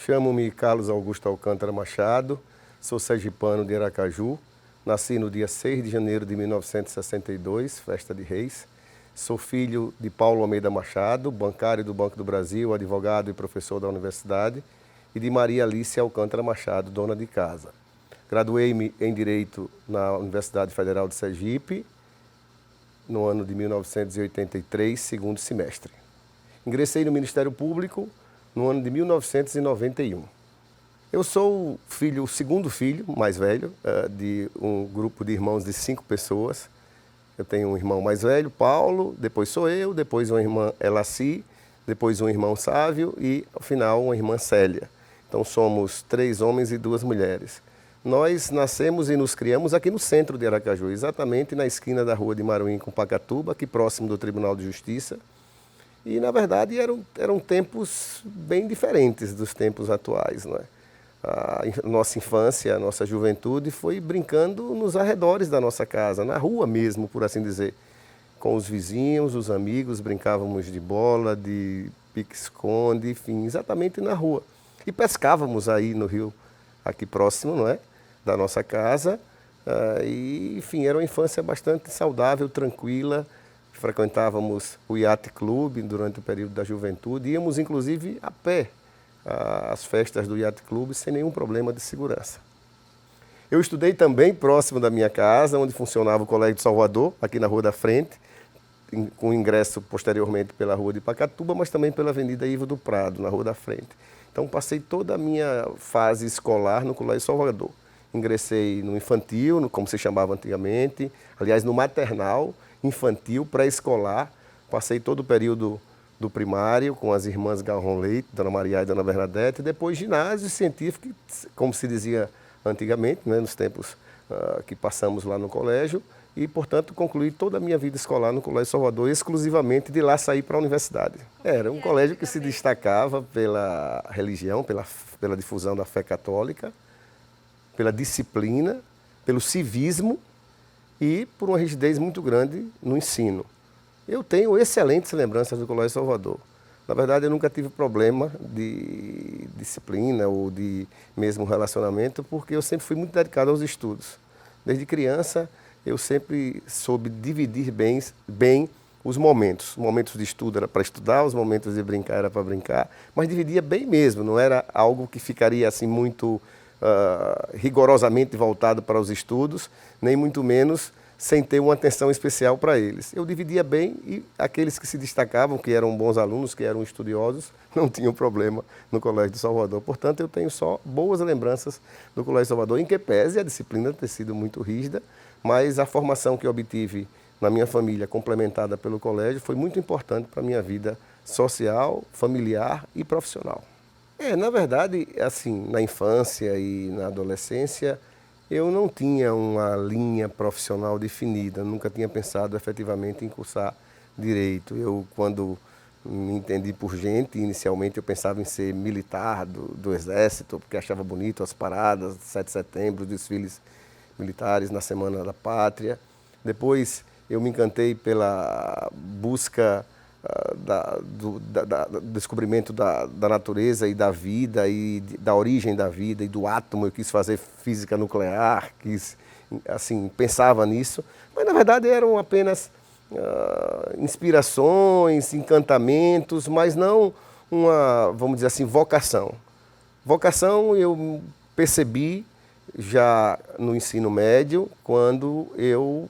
Chamo-me Carlos Augusto Alcântara Machado, sou sergipano de Aracaju, nasci no dia 6 de janeiro de 1962, festa de Reis. Sou filho de Paulo Almeida Machado, bancário do Banco do Brasil, advogado e professor da universidade, e de Maria Alice Alcântara Machado, dona de casa. Graduei-me em Direito na Universidade Federal de Sergipe, no ano de 1983, segundo semestre. Ingressei no Ministério Público no ano de 1991. Eu sou o segundo filho, mais velho, de um grupo de irmãos de 5 pessoas. Eu tenho um irmão mais velho, Paulo, depois sou eu, depois uma irmã Elaci, depois um irmão Sávio e, ao final, uma irmã Célia. Então somos 3 homens e 2 mulheres. Nós nascemos e nos criamos aqui no centro de Aracaju, exatamente na esquina da rua de Maruim com Pacatuba, aqui próximo do Tribunal de Justiça. E, na verdade, eram tempos bem diferentes dos tempos atuais, não é? A nossa infância, a nossa juventude foi brincando nos arredores da nossa casa, na rua mesmo, por assim dizer. Com os vizinhos, os amigos, brincávamos de bola, de pique-esconde, enfim, exatamente na rua. E pescávamos aí no rio, aqui próximo, não é? Da nossa casa. E, enfim, era uma infância bastante saudável, tranquila. Frequentávamos o Yacht Club durante o período da juventude. Íamos, inclusive, a pé às festas do Yacht Club sem nenhum problema de segurança. Eu estudei também próximo da minha casa, onde funcionava o Colégio de Salvador, aqui na Rua da Frente, com ingresso posteriormente pela Rua de Pacatuba, mas também pela Avenida Ivo do Prado, na Rua da Frente. Então, passei toda a minha fase escolar no Colégio Salvador. Ingressei no infantil, como se chamava antigamente, aliás, no maternal, infantil, pré-escolar. Passei todo o período do primário com as irmãs Galrão Leite, Dona Maria e Dona Bernadette, e depois ginásio científico, como se dizia antigamente, né, nos tempos que passamos lá no colégio, e, portanto, concluí toda a minha vida escolar no Colégio Salvador, exclusivamente de lá sair para a universidade. Era um colégio que se destacava pela religião, pela difusão da fé católica, pela disciplina, pelo civismo e por uma rigidez muito grande no ensino. Eu tenho excelentes lembranças do Colégio Salvador. Na verdade, eu nunca tive problema de disciplina ou de mesmo relacionamento, porque eu sempre fui muito dedicado aos estudos. Desde criança, eu sempre soube dividir bem os momentos. Os momentos de estudo era para estudar, os momentos de brincar era para brincar, mas dividia bem mesmo, não era algo que ficaria assim muito rigorosamente voltado para os estudos, nem muito menos sem ter uma atenção especial para eles. Eu dividia bem e aqueles que se destacavam, que eram bons alunos, que eram estudiosos, não tinham problema no Colégio de Salvador. Portanto, eu tenho só boas lembranças do Colégio de Salvador, em que pese a disciplina ter sido muito rígida, mas a formação que eu obtive na minha família, complementada pelo colégio, foi muito importante para a minha vida social, familiar e profissional. Na verdade, assim, na infância e na adolescência, eu não tinha uma linha profissional definida, nunca tinha pensado efetivamente em cursar Direito. Eu, quando me entendi por gente, inicialmente eu pensava em ser militar do Exército, porque achava bonito as paradas, 7 de setembro, os desfiles militares na Semana da Pátria. Depois eu me encantei pela busca do descobrimento da natureza e da vida e da origem da vida e do átomo. Eu quis fazer física nuclear, pensava nisso, mas na verdade eram apenas inspirações, encantamentos, mas não uma, vamos dizer assim, vocação. Vocação eu percebi já no ensino médio, quando eu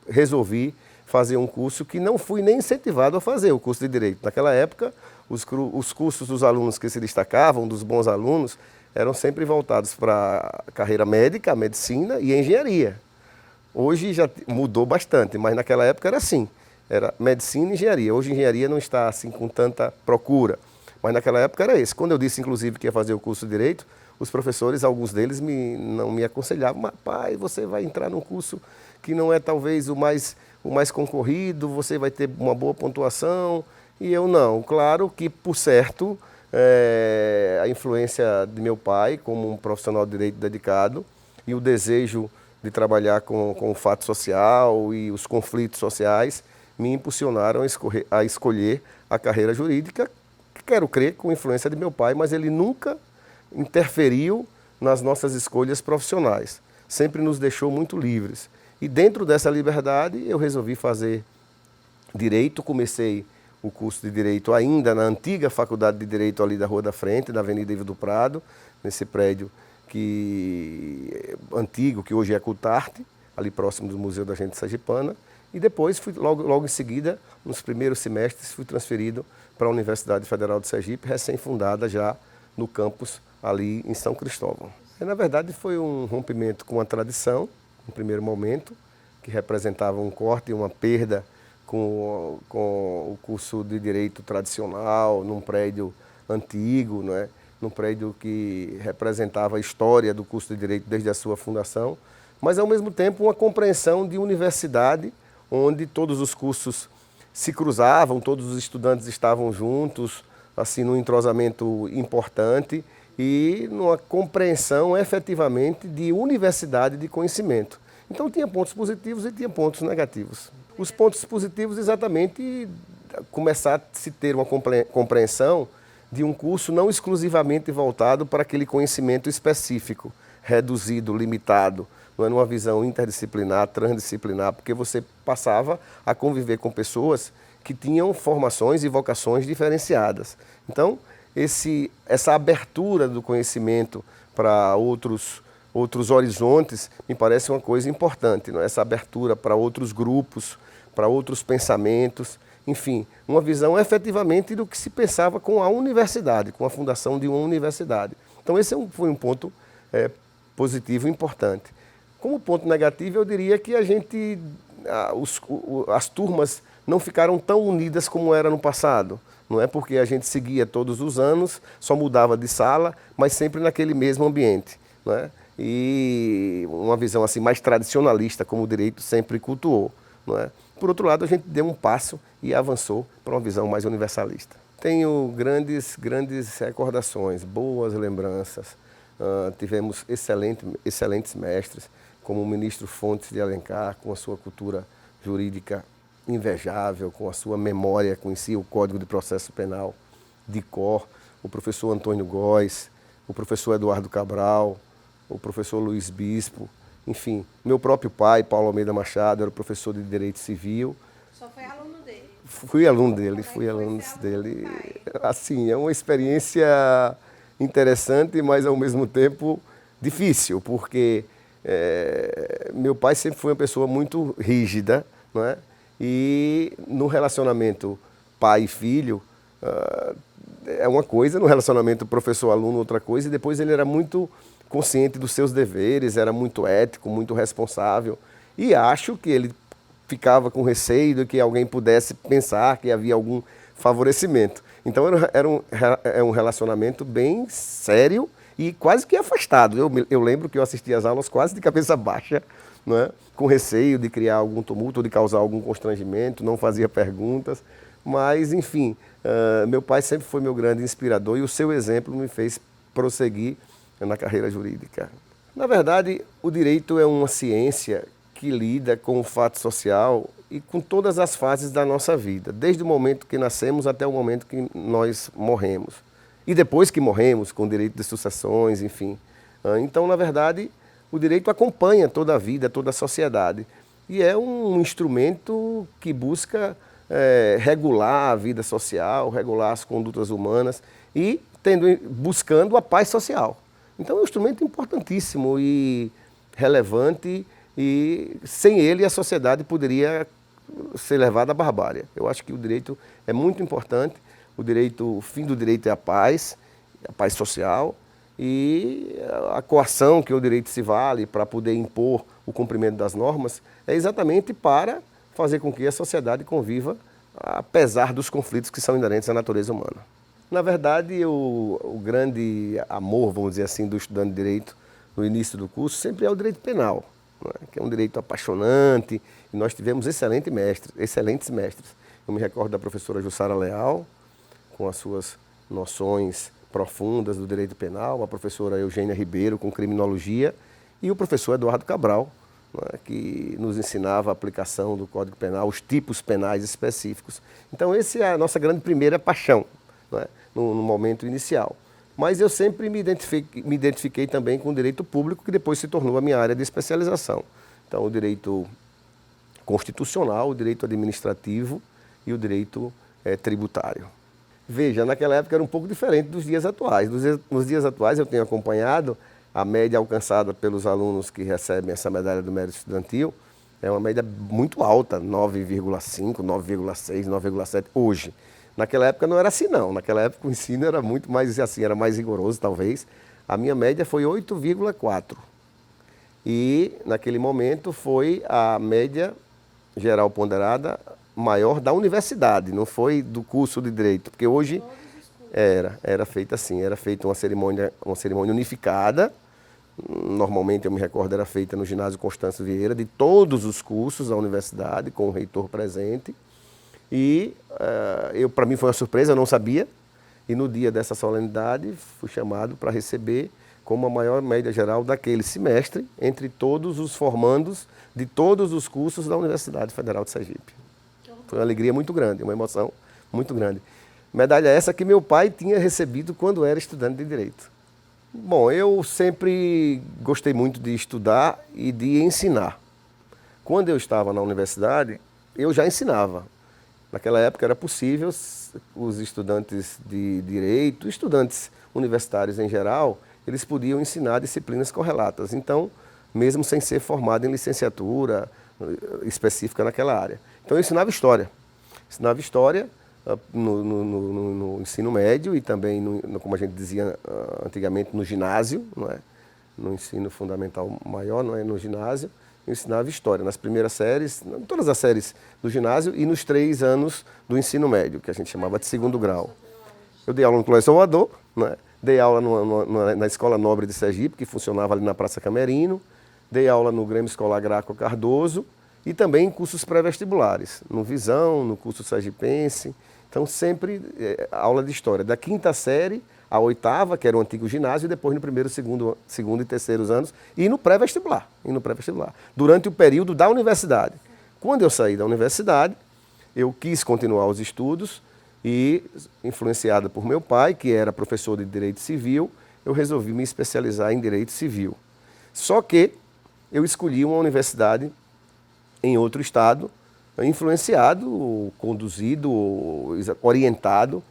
resolvi fazer um curso que não fui nem incentivado a fazer, o curso de Direito. Naquela época, os cursos dos alunos que se destacavam, dos bons alunos, eram sempre voltados para a carreira médica, a medicina e a engenharia. Hoje já mudou bastante, mas naquela época era assim, era medicina e engenharia. Hoje engenharia não está assim com tanta procura, mas naquela época era esse. Quando eu disse, inclusive, que ia fazer o curso de Direito, os professores, alguns deles não me aconselhavam, mas pai, você vai entrar num curso que não é talvez o mais concorrido, você vai ter uma boa pontuação, e eu não. Claro que, por certo, a influência de meu pai, como um profissional de direito dedicado, e o desejo de trabalhar com o fato social e os conflitos sociais, me impulsionaram a escolher a carreira jurídica, quero crer com influência de meu pai, mas ele nunca interferiu nas nossas escolhas profissionais, sempre nos deixou muito livres. E dentro dessa liberdade eu resolvi fazer Direito, comecei o curso de Direito ainda na antiga Faculdade de Direito ali da Rua da Frente, da Avenida Ivo do Prado, nesse prédio antigo, que hoje é Cultarte, ali próximo do Museu da Gente Sergipana. E depois, logo em seguida, nos primeiros semestres, fui transferido para a Universidade Federal de Sergipe, recém-fundada já no campus ali em São Cristóvão. E, na verdade, foi um rompimento com a tradição, no primeiro momento, que representava um corte e uma perda com o curso de Direito tradicional, num prédio antigo, não é? Num prédio que representava a história do curso de Direito desde a sua fundação, mas, ao mesmo tempo, uma compreensão de universidade, onde todos os cursos se cruzavam, todos os estudantes estavam juntos, assim, num entrosamento importante e numa compreensão efetivamente de universidade de conhecimento. Então tinha pontos positivos e tinha pontos negativos. Os pontos positivos exatamente começar a se ter uma compreensão de um curso não exclusivamente voltado para aquele conhecimento específico, reduzido, limitado, não é, numa visão interdisciplinar, transdisciplinar, porque você passava a conviver com pessoas que tinham formações e vocações diferenciadas. Então, essa abertura do conhecimento para outros horizontes me parece uma coisa importante, não é? Essa abertura para outros grupos, para outros pensamentos, enfim, uma visão efetivamente do que se pensava com a universidade, com a fundação de uma universidade. Então, esse foi um ponto positivo e importante. Como ponto negativo, eu diria que as turmas não ficaram tão unidas como era no passado. Não é porque a gente seguia todos os anos, só mudava de sala, mas sempre naquele mesmo ambiente. Não é? E uma visão assim mais tradicionalista, como o direito sempre cultuou. Não é? Por outro lado, a gente deu um passo e avançou para uma visão mais universalista. Tenho grandes recordações, boas lembranças. Tivemos excelentes mestres, como o ministro Fontes de Alencar, com a sua cultura jurídica invejável, com a sua memória, conhecia o Código de Processo Penal de cor, o professor Antônio Góes, o professor Eduardo Cabral, o professor Luiz Bispo, enfim, meu próprio pai, Paulo Almeida Machado, era professor de Direito Civil. Só foi aluno dele? Fui aluno dele. Assim, é uma experiência interessante, mas ao mesmo tempo difícil, porque meu pai sempre foi uma pessoa muito rígida, não é? E no relacionamento pai e filho é uma coisa, no relacionamento professor-aluno outra coisa, e depois ele era muito consciente dos seus deveres, era muito ético, muito responsável, e acho que ele ficava com receio de que alguém pudesse pensar que havia algum favorecimento. Então era um relacionamento bem sério e quase que afastado. Eu lembro que eu assistia às aulas quase de cabeça baixa, não é? Com receio de criar algum tumulto, de causar algum constrangimento, não fazia perguntas, mas enfim, meu pai sempre foi meu grande inspirador e o seu exemplo me fez prosseguir na carreira jurídica. Na verdade, o direito é uma ciência que lida com o fato social e com todas as fases da nossa vida, desde o momento que nascemos até o momento que nós morremos. E depois que morremos, com direito de sucessões, enfim. Então, na verdade, o direito acompanha toda a vida, toda a sociedade. E é um instrumento que busca regular a vida social, regular as condutas humanas e buscando a paz social. Então, é um instrumento importantíssimo e relevante, e sem ele a sociedade poderia ser levada à barbárie. Eu acho que o direito é muito importante. O fim do direito é a paz social, e a coação que o direito se vale para poder impor o cumprimento das normas é exatamente para fazer com que a sociedade conviva, apesar dos conflitos que são inerentes à natureza humana. Na verdade, o grande amor, vamos dizer assim, do estudante de direito no início do curso sempre é o direito penal, não é? Que é um direito apaixonante, e nós tivemos excelentes mestres. Eu me recordo da professora Jussara Leal, com as suas noções profundas do direito penal, a professora Eugênia Ribeiro, com criminologia, e o professor Eduardo Cabral, não é? Que nos ensinava a aplicação do Código Penal, os tipos penais específicos. Então, essa é a nossa grande primeira paixão, não é? No momento inicial. Mas eu sempre me identifiquei também com o direito público, que depois se tornou a minha área de especialização. Então, o direito constitucional, o direito administrativo e o direito tributário. Veja, naquela época era um pouco diferente dos dias atuais. Nos dias atuais eu tenho acompanhado a média alcançada pelos alunos que recebem essa medalha do mérito estudantil, é uma média muito alta, 9,5, 9,6, 9,7 hoje. Naquela época não era assim não, naquela época o ensino era muito mais assim, era mais rigoroso talvez. A minha média foi 8,4 e naquele momento foi a média geral ponderada maior da universidade, não foi do curso de Direito, porque hoje era feita assim, era feita uma cerimônia unificada, normalmente eu me recordo era feita no ginásio Constâncio Vieira, de todos os cursos da universidade, com o reitor presente, e para mim foi uma surpresa, eu não sabia, e no dia dessa solenidade fui chamado para receber como a maior média geral daquele semestre, entre todos os formandos de todos os cursos da Universidade Federal de Sergipe. Foi uma alegria muito grande, uma emoção muito grande. Medalha essa que meu pai tinha recebido quando era estudante de Direito. Bom, eu sempre gostei muito de estudar e de ensinar. Quando eu estava na universidade, eu já ensinava. Naquela época era possível os estudantes de Direito, estudantes universitários em geral, eles podiam ensinar disciplinas correlatas. Então, mesmo sem ser formado em licenciatura específica naquela área. Então eu ensinava história. Ensinava história no ensino médio e também, como a gente dizia antigamente, no ginásio, não é? No ensino fundamental maior, não é? No ginásio. Eu ensinava história nas primeiras séries, em todas as séries do ginásio e nos 3 anos do ensino médio, que a gente chamava de segundo grau. Eu dei aula no Colégio Salvador, não é? Dei aula na Escola Nobre de Sergipe, que funcionava ali na Praça Camerino. Dei aula no Grêmio Escolar Graco Cardoso e também em cursos pré-vestibulares, no Visão, no curso sergipense. Então, sempre aula de história, da 5ª série à 8ª, que era o antigo ginásio, e depois no primeiro, segundo e terceiros anos, e no pré-vestibular. Durante o período da universidade. Quando eu saí da universidade, eu quis continuar os estudos e, influenciado por meu pai, que era professor de Direito Civil, eu resolvi me especializar em Direito Civil. Só que eu escolhi uma universidade em outro estado, influenciado, conduzido, orientado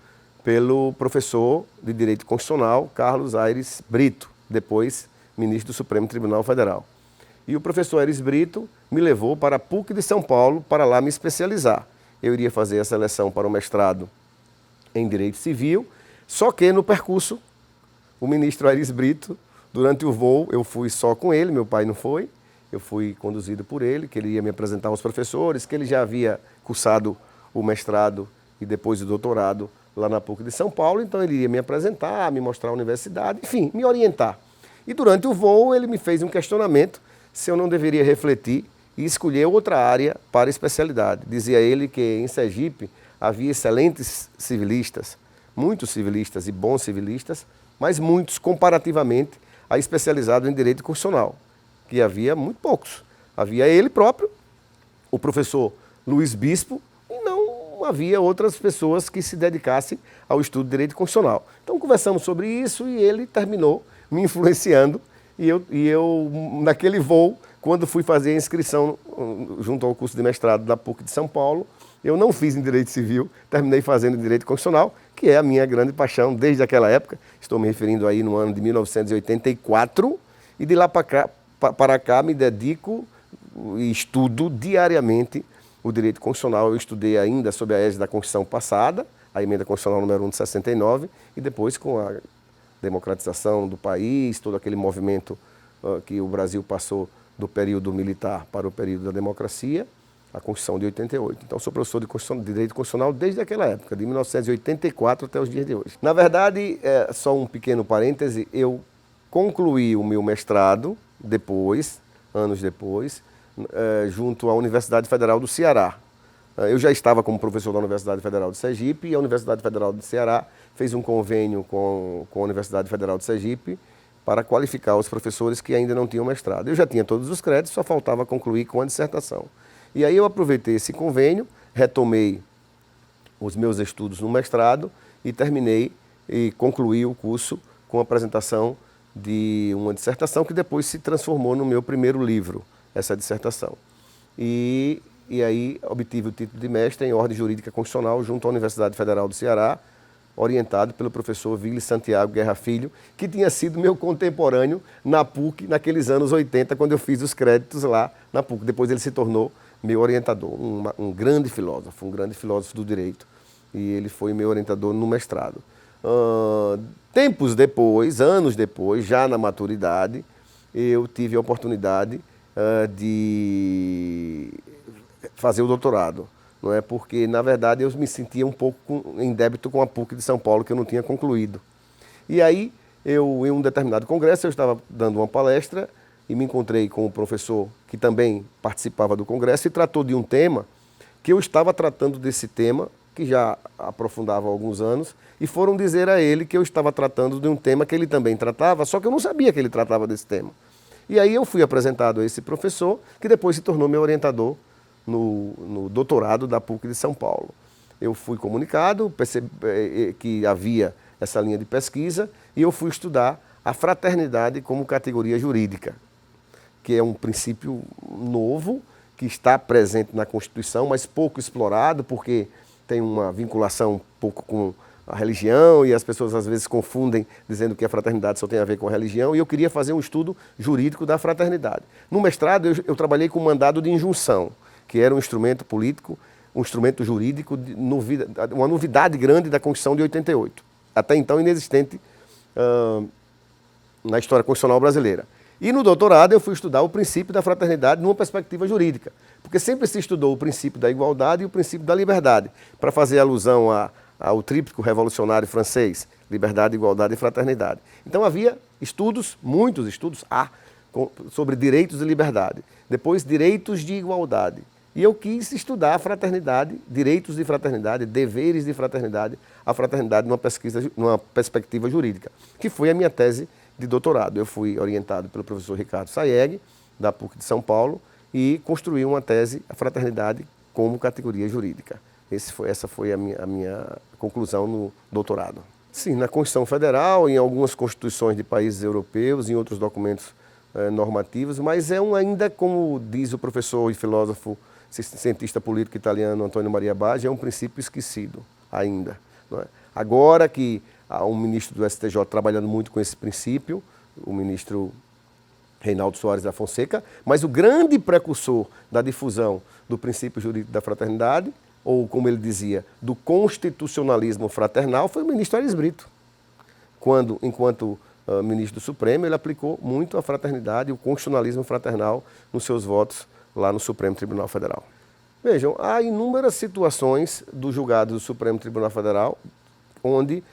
pelo professor de Direito Constitucional, Carlos Aires Brito, depois ministro do Supremo Tribunal Federal. E o professor Aires Brito me levou para a PUC de São Paulo para lá me especializar. Eu iria fazer a seleção para o mestrado em Direito Civil, só que no percurso, o ministro Aires Brito, durante o voo, eu fui só com ele, meu pai não foi, eu fui conduzido por ele, que ele ia me apresentar aos professores, que ele já havia cursado o mestrado e depois o doutorado lá na PUC de São Paulo, então ele ia me apresentar, me mostrar a universidade, enfim, me orientar. E durante o voo ele me fez um questionamento se eu não deveria refletir e escolher outra área para especialidade. Dizia ele que em Sergipe havia excelentes civilistas, muitos civilistas e bons civilistas, mas muitos comparativamente a especializado em Direito Constitucional, que havia muito poucos. Havia ele próprio, o professor Luiz Bispo, e não havia outras pessoas que se dedicassem ao estudo de Direito Constitucional. Então conversamos sobre isso e ele terminou me influenciando e eu naquele voo, quando fui fazer a inscrição junto ao curso de mestrado da PUC de São Paulo, eu não fiz em Direito Civil, terminei fazendo em Direito Constitucional, que é a minha grande paixão desde aquela época. Estou me referindo aí no ano de 1984 e de lá para cá me dedico e estudo diariamente o Direito Constitucional. Eu estudei ainda sob a égide da Constituição passada, a Emenda Constitucional número 1 de 69, e depois com a democratização do país, todo aquele movimento que o Brasil passou do período militar para o período da democracia, a Constituição de 88. Então, sou professor de Direito Constitucional desde aquela época, de 1984 até os dias de hoje. Na verdade, só um pequeno parêntese, eu concluí o meu mestrado depois, anos depois, junto à Universidade Federal do Ceará. Eu já estava como professor da Universidade Federal de Sergipe e a Universidade Federal do Ceará fez um convênio com a Universidade Federal de Sergipe para qualificar os professores que ainda não tinham mestrado. Eu já tinha todos os créditos, só faltava concluir com a dissertação. E aí eu aproveitei esse convênio, retomei os meus estudos no mestrado e terminei e concluí o curso com a apresentação de uma dissertação que depois se transformou no meu primeiro livro, essa dissertação. E aí obtive o título de mestre em Ordem Jurídica Constitucional junto à Universidade Federal do Ceará, orientado pelo professor Vili Santiago Guerra Filho, que tinha sido meu contemporâneo na PUC naqueles anos 80, quando eu fiz os créditos lá na PUC. Depois ele se tornou meu orientador, um grande filósofo do direito, e ele foi meu orientador no mestrado. Tempos depois, anos depois, já na maturidade, eu tive a oportunidade de fazer o doutorado. Não é? Porque, na verdade, eu me sentia um pouco em débito com a PUC de São Paulo, que eu não tinha concluído. E aí, em um determinado congresso, eu estava dando uma palestra e me encontrei com um professor que também participava do congresso e tratou de um tema que eu estava tratando desse tema, que já aprofundava há alguns anos, e foram dizer a ele que eu estava tratando de um tema que ele também tratava, só que eu não sabia que ele tratava desse tema. E aí eu fui apresentado a esse professor, que depois se tornou meu orientador no doutorado da PUC de São Paulo. Eu fui comunicado, percebi que havia essa linha de pesquisa e eu fui estudar a fraternidade como categoria jurídica, que é um princípio novo, que está presente na Constituição, mas pouco explorado, porque tem uma vinculação um pouco com a religião e as pessoas às vezes confundem dizendo que a fraternidade só tem a ver com a religião, e eu queria fazer um estudo jurídico da fraternidade. No mestrado eu trabalhei com mandado de injunção, que era um instrumento político, um instrumento jurídico, uma novidade grande da Constituição de 88, até então inexistente na história constitucional brasileira. E no doutorado eu fui estudar o princípio da fraternidade numa perspectiva jurídica, porque sempre se estudou o princípio da igualdade e o princípio da liberdade, para fazer alusão ao tríptico revolucionário francês, liberdade, igualdade e fraternidade. Então havia estudos, muitos estudos, sobre direitos e liberdade, depois direitos de igualdade. E eu quis estudar a fraternidade, direitos de fraternidade, deveres de fraternidade, a fraternidade numa perspectiva jurídica, que foi a minha tese de doutorado. Eu fui orientado pelo professor Ricardo Sayeg, da PUC de São Paulo, e construí uma tese, a fraternidade como categoria jurídica. Essa foi a minha conclusão no doutorado. Sim, na Constituição Federal, em algumas constituições de países europeus, em outros documentos normativos, mas ainda, como diz o professor e filósofo, cientista político italiano Antônio Maria Baggi, é um princípio esquecido ainda. Não é? Agora que há um ministro do STJ trabalhando muito com esse princípio, o ministro Reinaldo Soares da Fonseca, mas o grande precursor da difusão do princípio jurídico da fraternidade, ou como ele dizia, do constitucionalismo fraternal, foi o ministro Aires Brito. Enquanto ministro do Supremo, ele aplicou muito a fraternidade e o constitucionalismo fraternal nos seus votos lá no Supremo Tribunal Federal. Vejam, há inúmeras situações do julgado do Supremo Tribunal Federal onde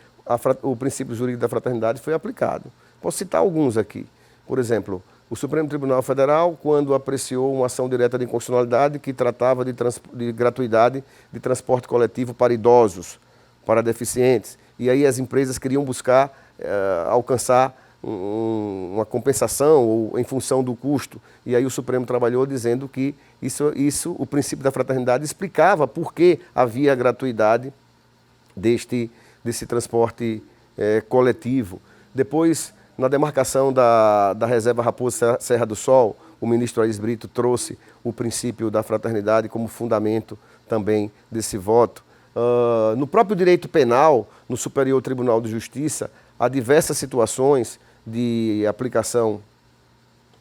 o princípio jurídico da fraternidade foi aplicado. Posso citar alguns aqui. Por exemplo, o Supremo Tribunal Federal, quando apreciou uma ação direta de inconstitucionalidade que tratava de gratuidade de transporte coletivo para idosos, para deficientes, e aí as empresas queriam buscar alcançar uma compensação ou em função do custo, e aí o Supremo trabalhou dizendo que o princípio da fraternidade explicava por que havia gratuidade desse transporte coletivo. Depois, na demarcação da reserva Raposa Serra do Sol, o ministro Aires Brito trouxe o princípio da fraternidade como fundamento também desse voto. No próprio direito penal, no Superior Tribunal de Justiça, há diversas situações de aplicação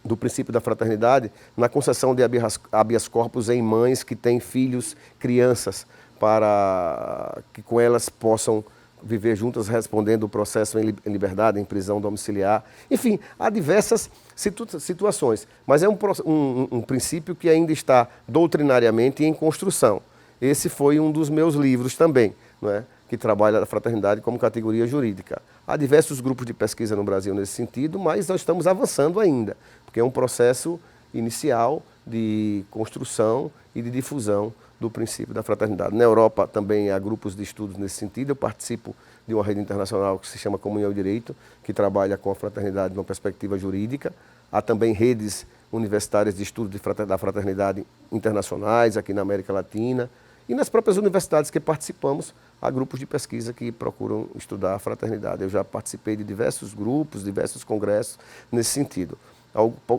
do princípio da fraternidade na concessão de habeas corpus em mães que têm filhos, crianças, para que com elas possam viver juntas respondendo o processo em liberdade, em prisão domiciliar. Enfim, há diversas situações, mas é um princípio que ainda está doutrinariamente em construção. Esse foi um dos meus livros também, não é? Que trabalha a fraternidade como categoria jurídica. Há diversos grupos de pesquisa no Brasil nesse sentido, mas nós estamos avançando ainda, porque é um processo inicial de construção e de difusão do princípio da fraternidade. Na Europa também há grupos de estudos nesse sentido. Eu participo de uma rede internacional que se chama Comunhão e Direito, que trabalha com a fraternidade numa perspectiva jurídica. Há também redes universitárias de estudo da fraternidade internacionais aqui na América Latina. e nas próprias universidades que participamos, há grupos de pesquisa que procuram estudar a fraternidade. Eu já participei de diversos grupos, diversos congressos nesse sentido.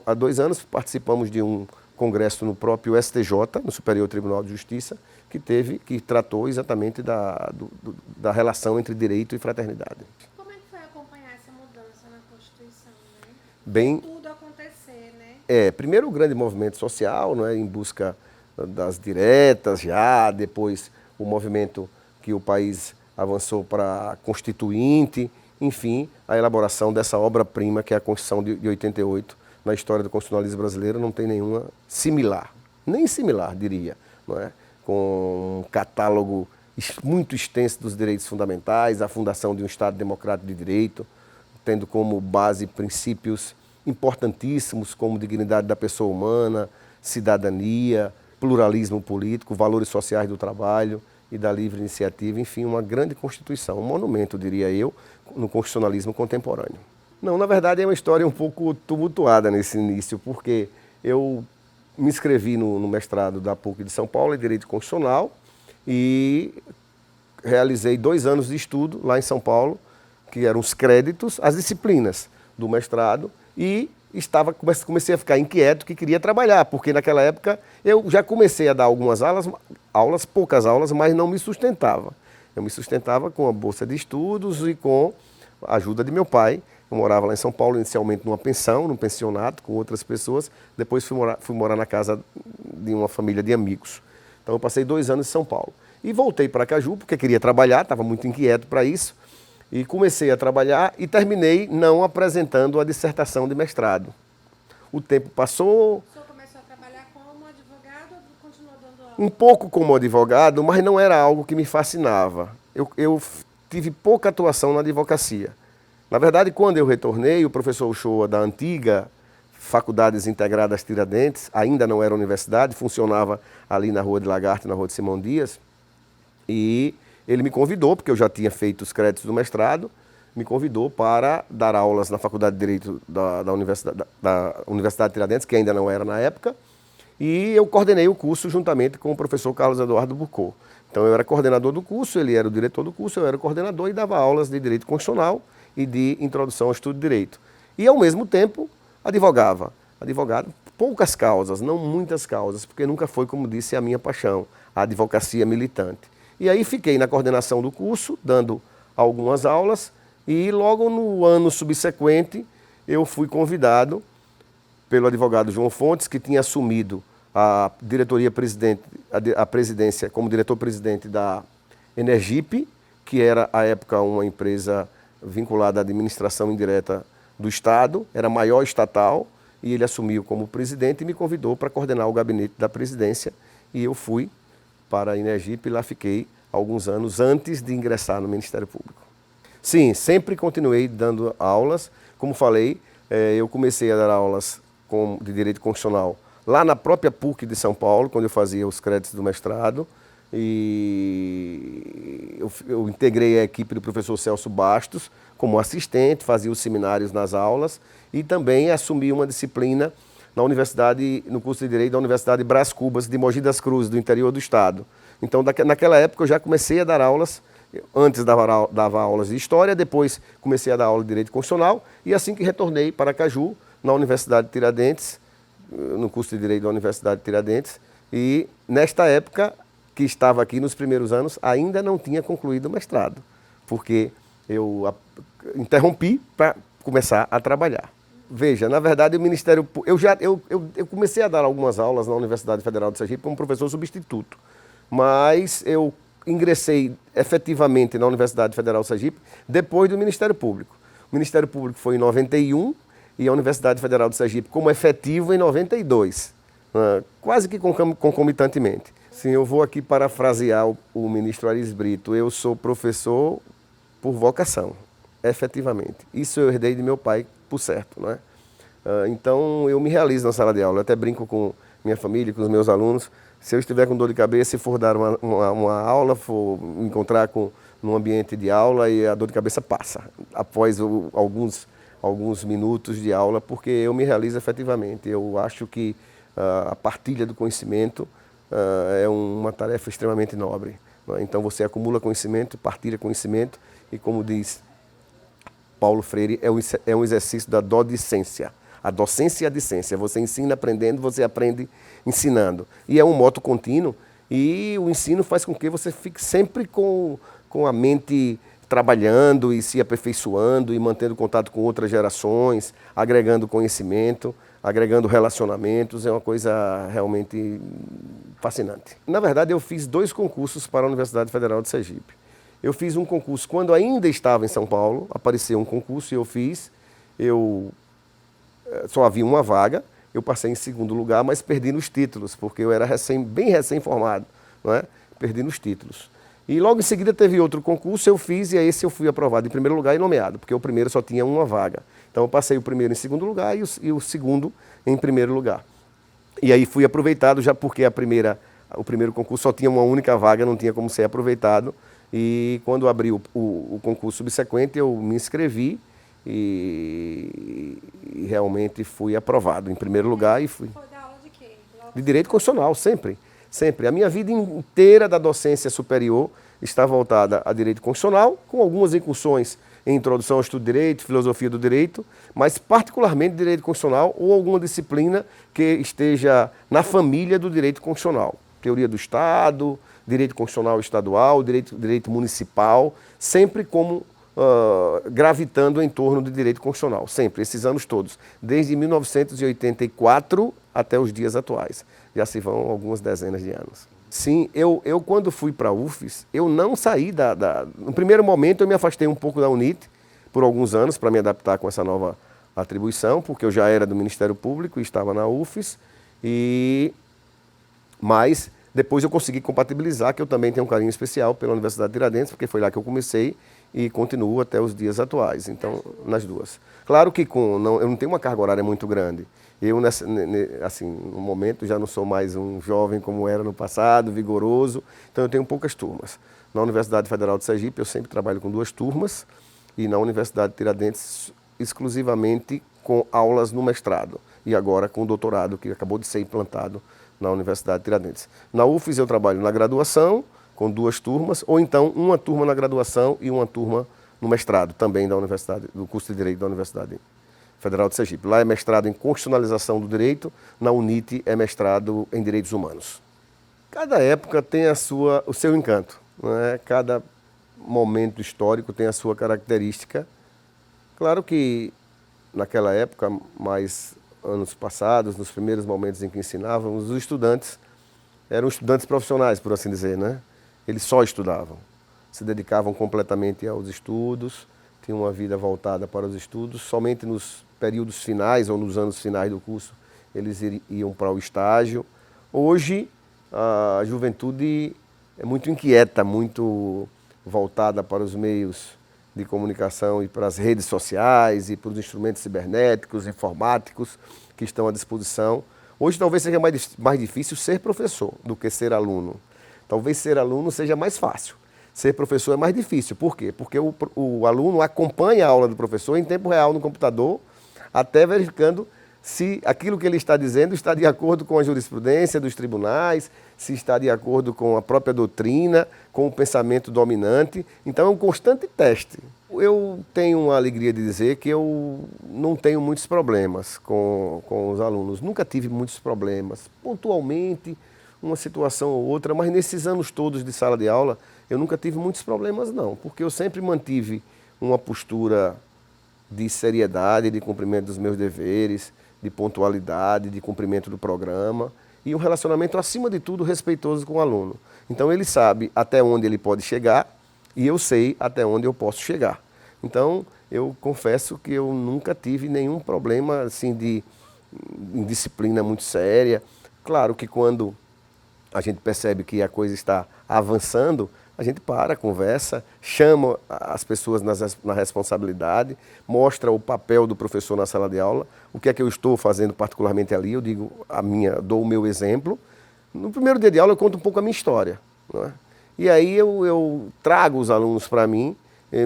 Há 2 anos participamos de um congresso no próprio STJ, no Superior Tribunal de Justiça, que tratou exatamente da relação entre direito e fraternidade. Como é que foi acompanhar essa mudança na Constituição, né? Bem, Tudo acontecer, né? primeiro o grande movimento social, não é, em busca das diretas já, depois o movimento que o país avançou para a Constituinte, enfim, a elaboração dessa obra-prima que é a Constituição de 88, na história do constitucionalismo brasileiro não tem nenhuma similar, nem similar, diria, não é? Com um catálogo muito extenso dos direitos fundamentais, a fundação de um Estado democrático de direito, tendo como base princípios importantíssimos como dignidade da pessoa humana, cidadania, pluralismo político, valores sociais do trabalho e da livre iniciativa, enfim, uma grande Constituição, um monumento, diria eu, no constitucionalismo contemporâneo. Não, na verdade é uma história um pouco tumultuada nesse início, porque eu me inscrevi no mestrado da PUC de São Paulo em Direito Constitucional e realizei 2 anos de estudo lá em São Paulo, que eram os créditos, as disciplinas do mestrado, e comecei a ficar inquieto que queria trabalhar, porque naquela época eu já comecei a dar algumas aulas, poucas aulas, mas não me sustentava. Eu me sustentava com a bolsa de estudos e com a ajuda de meu pai. Eu morava lá em São Paulo, inicialmente numa pensão, num pensionato com outras pessoas, depois fui morar na casa de uma família de amigos. Então eu passei 2 anos em São Paulo. E voltei para Caju, porque queria trabalhar, estava muito inquieto para isso. E comecei a trabalhar e terminei não apresentando a dissertação de mestrado. O tempo passou. O senhor começou a trabalhar como advogado ou continuou dando aula? Um pouco como advogado, mas não era algo que me fascinava. Eu tive pouca atuação na advocacia. Na verdade, quando eu retornei, o professor Uchoa, da antiga Faculdades Integradas Tiradentes, ainda não era universidade, funcionava ali na Rua de Lagarto, na Rua de Simão Dias, e ele me convidou, porque eu já tinha feito os créditos do mestrado, me convidou para dar aulas na Faculdade de Direito da Universidade Tiradentes, que ainda não era na época, e eu coordenei o curso juntamente com o professor Carlos Eduardo Bucô. Então eu era coordenador do curso, ele era o diretor do curso, eu era o coordenador e dava aulas de Direito Constitucional e de Introdução ao Estudo de Direito. E ao mesmo tempo advogava. Advogado, poucas causas, não muitas causas, porque nunca foi, como disse, a minha paixão, a advocacia militante. E aí fiquei na coordenação do curso, dando algumas aulas, e logo no ano subsequente eu fui convidado pelo advogado João Fontes, que tinha assumido a presidência como diretor-presidente da Energipe, que era à época uma empresa vinculada à administração indireta do Estado, era a maior estatal, e ele assumiu como presidente e me convidou para coordenar o gabinete da presidência, e eu fui para a Energipe e lá fiquei alguns anos antes de ingressar no Ministério Público. Sim, sempre continuei dando aulas. Como falei, eu comecei a dar aulas de Direito Constitucional lá na própria PUC de São Paulo, quando eu fazia os créditos do mestrado, e eu integrei a equipe do professor Celso Bastos como assistente, fazia os seminários nas aulas e também assumi uma disciplina na universidade, no curso de Direito da Universidade Brás Cubas de Mogi das Cruzes, do interior do estado. Então, naquela época eu já comecei a dar aulas, antes dava aulas de História, depois comecei a dar aula de Direito Constitucional e assim que retornei para Caju, na Universidade de Tiradentes, no curso de Direito da Universidade de Tiradentes, e nesta época que estava aqui nos primeiros anos, ainda não tinha concluído o mestrado, porque eu interrompi para começar a trabalhar. Veja, na verdade o Ministério eu comecei a dar algumas aulas na Universidade Federal de Sergipe como professor substituto, mas eu ingressei efetivamente na Universidade Federal de Sergipe depois do Ministério Público. O Ministério Público foi em 91 e a Universidade Federal de Sergipe como efetivo em 92, quase que concomitantemente. Sim, eu vou aqui parafrasear o ministro Aris Brito. Eu sou professor por vocação, efetivamente. Isso eu herdei de meu pai, por certo, não é? Então eu me realizo na sala de aula. Eu até brinco com minha família, com os meus alunos. Se eu estiver com dor de cabeça e for dar uma aula, for me encontrar num ambiente de aula e a dor de cabeça passa, após alguns minutos de aula, porque eu me realizo efetivamente. Eu acho que a partilha do conhecimento é uma tarefa extremamente nobre. Então você acumula conhecimento, partilha conhecimento e, como diz Paulo Freire, é um exercício da docência. A docência e a discência. Você ensina aprendendo, você aprende ensinando. E é um moto contínuo e o ensino faz com que você fique sempre com a mente trabalhando e se aperfeiçoando e mantendo contato com outras gerações, agregando conhecimento, agregando relacionamentos. É uma coisa realmente fascinante. Na verdade, eu fiz 2 concursos para a Universidade Federal de Sergipe. Eu fiz um concurso quando ainda estava em São Paulo, apareceu um concurso e eu fiz. Só havia uma vaga, eu passei em segundo lugar, mas perdi nos títulos, porque eu era bem recém-formado, não é? Perdi nos títulos. E logo em seguida teve outro concurso, eu fiz e a esse eu fui aprovado em primeiro lugar e nomeado, porque o primeiro só tinha uma vaga. Então eu passei o primeiro em segundo lugar e o segundo em primeiro lugar. E aí fui aproveitado já porque o primeiro concurso só tinha uma única vaga, não tinha como ser aproveitado. E quando abriu o concurso subsequente, eu me inscrevi e realmente fui aprovado em primeiro lugar. E fui. Foi da aula de quê? De Direito Constitucional, sempre. Sempre. A minha vida inteira da docência superior está voltada a Direito Constitucional, com algumas incursões em Introdução ao Estudo de Direito, Filosofia do Direito, mas particularmente Direito Constitucional ou alguma disciplina que esteja na família do Direito Constitucional. Teoria do Estado, Direito Constitucional Estadual, Direito Municipal, sempre como gravitando em torno do Direito Constitucional, sempre, esses anos todos, desde 1984 até os dias atuais. Já se vão algumas dezenas de anos. Sim, eu quando fui para a UFES, eu não saí no primeiro momento eu me afastei um pouco da UNIT, por alguns anos, para me adaptar com essa nova atribuição, porque eu já era do Ministério Público e estava na UFES, mas depois eu consegui compatibilizar, que eu também tenho um carinho especial pela Universidade de Tiradentes, porque foi lá que eu comecei e continuo até os dias atuais, então, nas duas. Claro que eu não tenho uma carga horária muito grande. Eu, assim, no momento, já não sou mais um jovem como era no passado, vigoroso, então eu tenho poucas turmas. Na Universidade Federal de Sergipe, eu sempre trabalho com 2 turmas, e na Universidade de Tiradentes, exclusivamente com aulas no mestrado, e agora com o doutorado, que acabou de ser implantado na Universidade de Tiradentes. Na UFES eu trabalho na graduação, com 2 turmas, ou então uma turma na graduação e uma turma no mestrado, também da Universidade, do curso de Direito da Universidade Federal de Sergipe. Lá é mestrado em Constitucionalização do Direito, na UNIT é mestrado em Direitos Humanos. Cada época tem o seu encanto, não é? Cada momento histórico tem a sua característica. Claro que naquela época, mais anos passados, nos primeiros momentos em que ensinávamos, os estudantes eram estudantes profissionais, por assim dizer, né? Eles só estudavam, se dedicavam completamente aos estudos, tinham uma vida voltada para os estudos. Somente nos períodos finais ou nos anos finais do curso eles iam para o estágio. Hoje a juventude é muito inquieta, muito voltada para os meios de comunicação e para as redes sociais e para os instrumentos cibernéticos, informáticos que estão à disposição. Hoje talvez seja mais difícil ser professor do que ser aluno. Talvez ser aluno seja mais fácil. Ser professor é mais difícil. Por quê? Porque o aluno acompanha a aula do professor em tempo real no computador, até verificando se aquilo que ele está dizendo está de acordo com a jurisprudência dos tribunais, se está de acordo com a própria doutrina, com o pensamento dominante. Então é um constante teste. Eu tenho a alegria de dizer que eu não tenho muitos problemas com os alunos. Nunca tive muitos problemas. Pontualmente, uma situação ou outra, mas nesses anos todos de sala de aula, eu nunca tive muitos problemas não, porque eu sempre mantive uma postura de seriedade, de cumprimento dos meus deveres, de pontualidade, de cumprimento do programa e um relacionamento, acima de tudo, respeitoso com o aluno. Então ele sabe até onde ele pode chegar e eu sei até onde eu posso chegar. Então eu confesso que eu nunca tive nenhum problema assim, de indisciplina muito séria. Claro que quando a gente percebe que a coisa está avançando, a gente para, conversa, chama as pessoas na responsabilidade, mostra o papel do professor na sala de aula, o que é que eu estou fazendo particularmente ali, eu digo dou o meu exemplo. No primeiro dia de aula eu conto um pouco a minha história, não é? E aí eu trago os alunos para mim,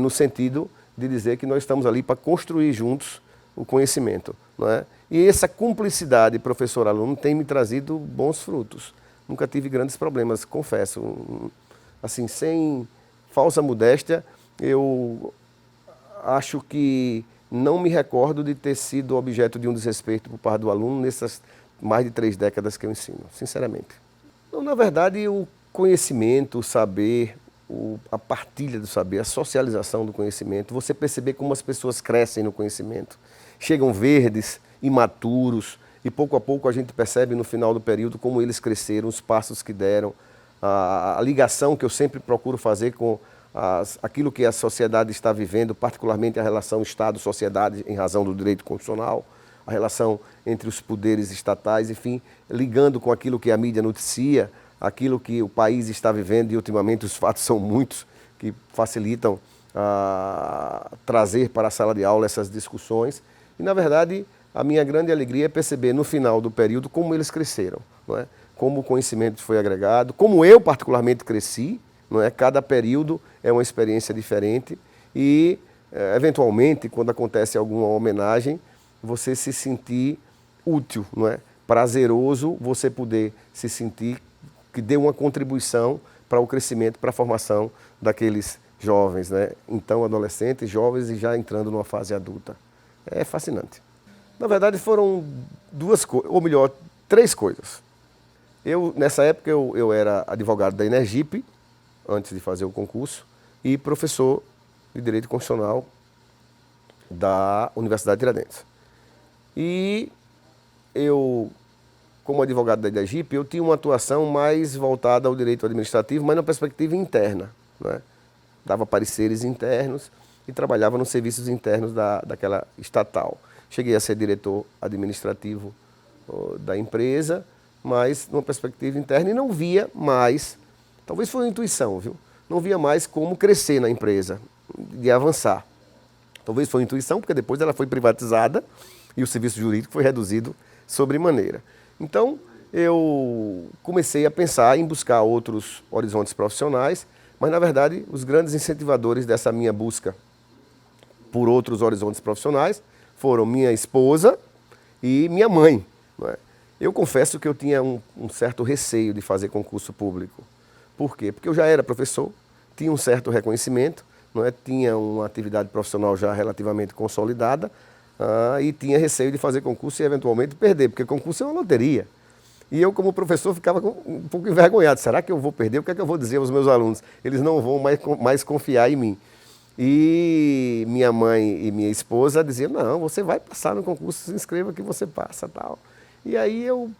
no sentido de dizer que nós estamos ali para construir juntos o conhecimento, não é? E essa cumplicidade professor-aluno tem me trazido bons frutos. nunca tive grandes problemas, confesso. Assim, sem falsa modéstia, eu acho que não me recordo de ter sido objeto de um desrespeito por parte do aluno nessas mais de 3 décadas que eu ensino, sinceramente. Então, na verdade, o conhecimento, o saber, a partilha do saber, a socialização do conhecimento, você perceber como as pessoas crescem no conhecimento, chegam verdes, imaturos, e pouco a pouco a gente percebe no final do período como eles cresceram, os passos que deram, a ligação que eu sempre procuro fazer com aquilo que a sociedade está vivendo, particularmente a relação Estado-sociedade em razão do direito constitucional, a relação entre os poderes estatais, enfim, ligando com aquilo que a mídia noticia, aquilo que o país está vivendo, e ultimamente os fatos são muitos que facilitam trazer para a sala de aula essas discussões. E, na verdade, a minha grande alegria é perceber no final do período como eles cresceram, não é? Como o conhecimento foi agregado, como eu particularmente cresci, não é? Cada período é uma experiência diferente e, eventualmente, quando acontece alguma homenagem, você se sentir útil, não é? Prazeroso você poder se sentir que deu uma contribuição para o crescimento, para a formação daqueles jovens, né? Então, adolescentes, jovens e já entrando numa fase adulta. É fascinante. Na verdade, foram 2 coisas, ou melhor, 3 coisas. Nessa época, eu era advogado da Energipe, antes de fazer o concurso, e professor de Direito Constitucional da Universidade de Tiradentes. E eu, como advogado da Energipe, eu tinha uma atuação mais voltada ao direito administrativo, mas na perspectiva interna, né? Dava pareceres internos e trabalhava nos serviços internos daquela estatal. Cheguei a ser diretor administrativo da empresa, mas numa perspectiva interna, e não via mais, talvez foi uma intuição, viu? Não via mais como crescer na empresa, de avançar. Talvez foi uma intuição, porque depois ela foi privatizada e o serviço jurídico foi reduzido sobremaneira. Então, eu comecei a pensar em buscar outros horizontes profissionais, mas, na verdade, os grandes incentivadores dessa minha busca por outros horizontes profissionais foram minha esposa e minha mãe, não é? Eu confesso que eu tinha um certo receio de fazer concurso público. Por quê? Porque eu já era professor, tinha um certo reconhecimento, não é? Tinha uma atividade profissional já relativamente consolidada e tinha receio de fazer concurso e eventualmente perder, porque concurso é uma loteria. E eu, como professor, ficava um pouco envergonhado. Será que eu vou perder? O que é que eu vou dizer aos meus alunos? Eles não vão mais confiar em mim. E minha mãe e minha esposa diziam, não, você vai passar no concurso, se inscreva que você passa, tal. E aí eu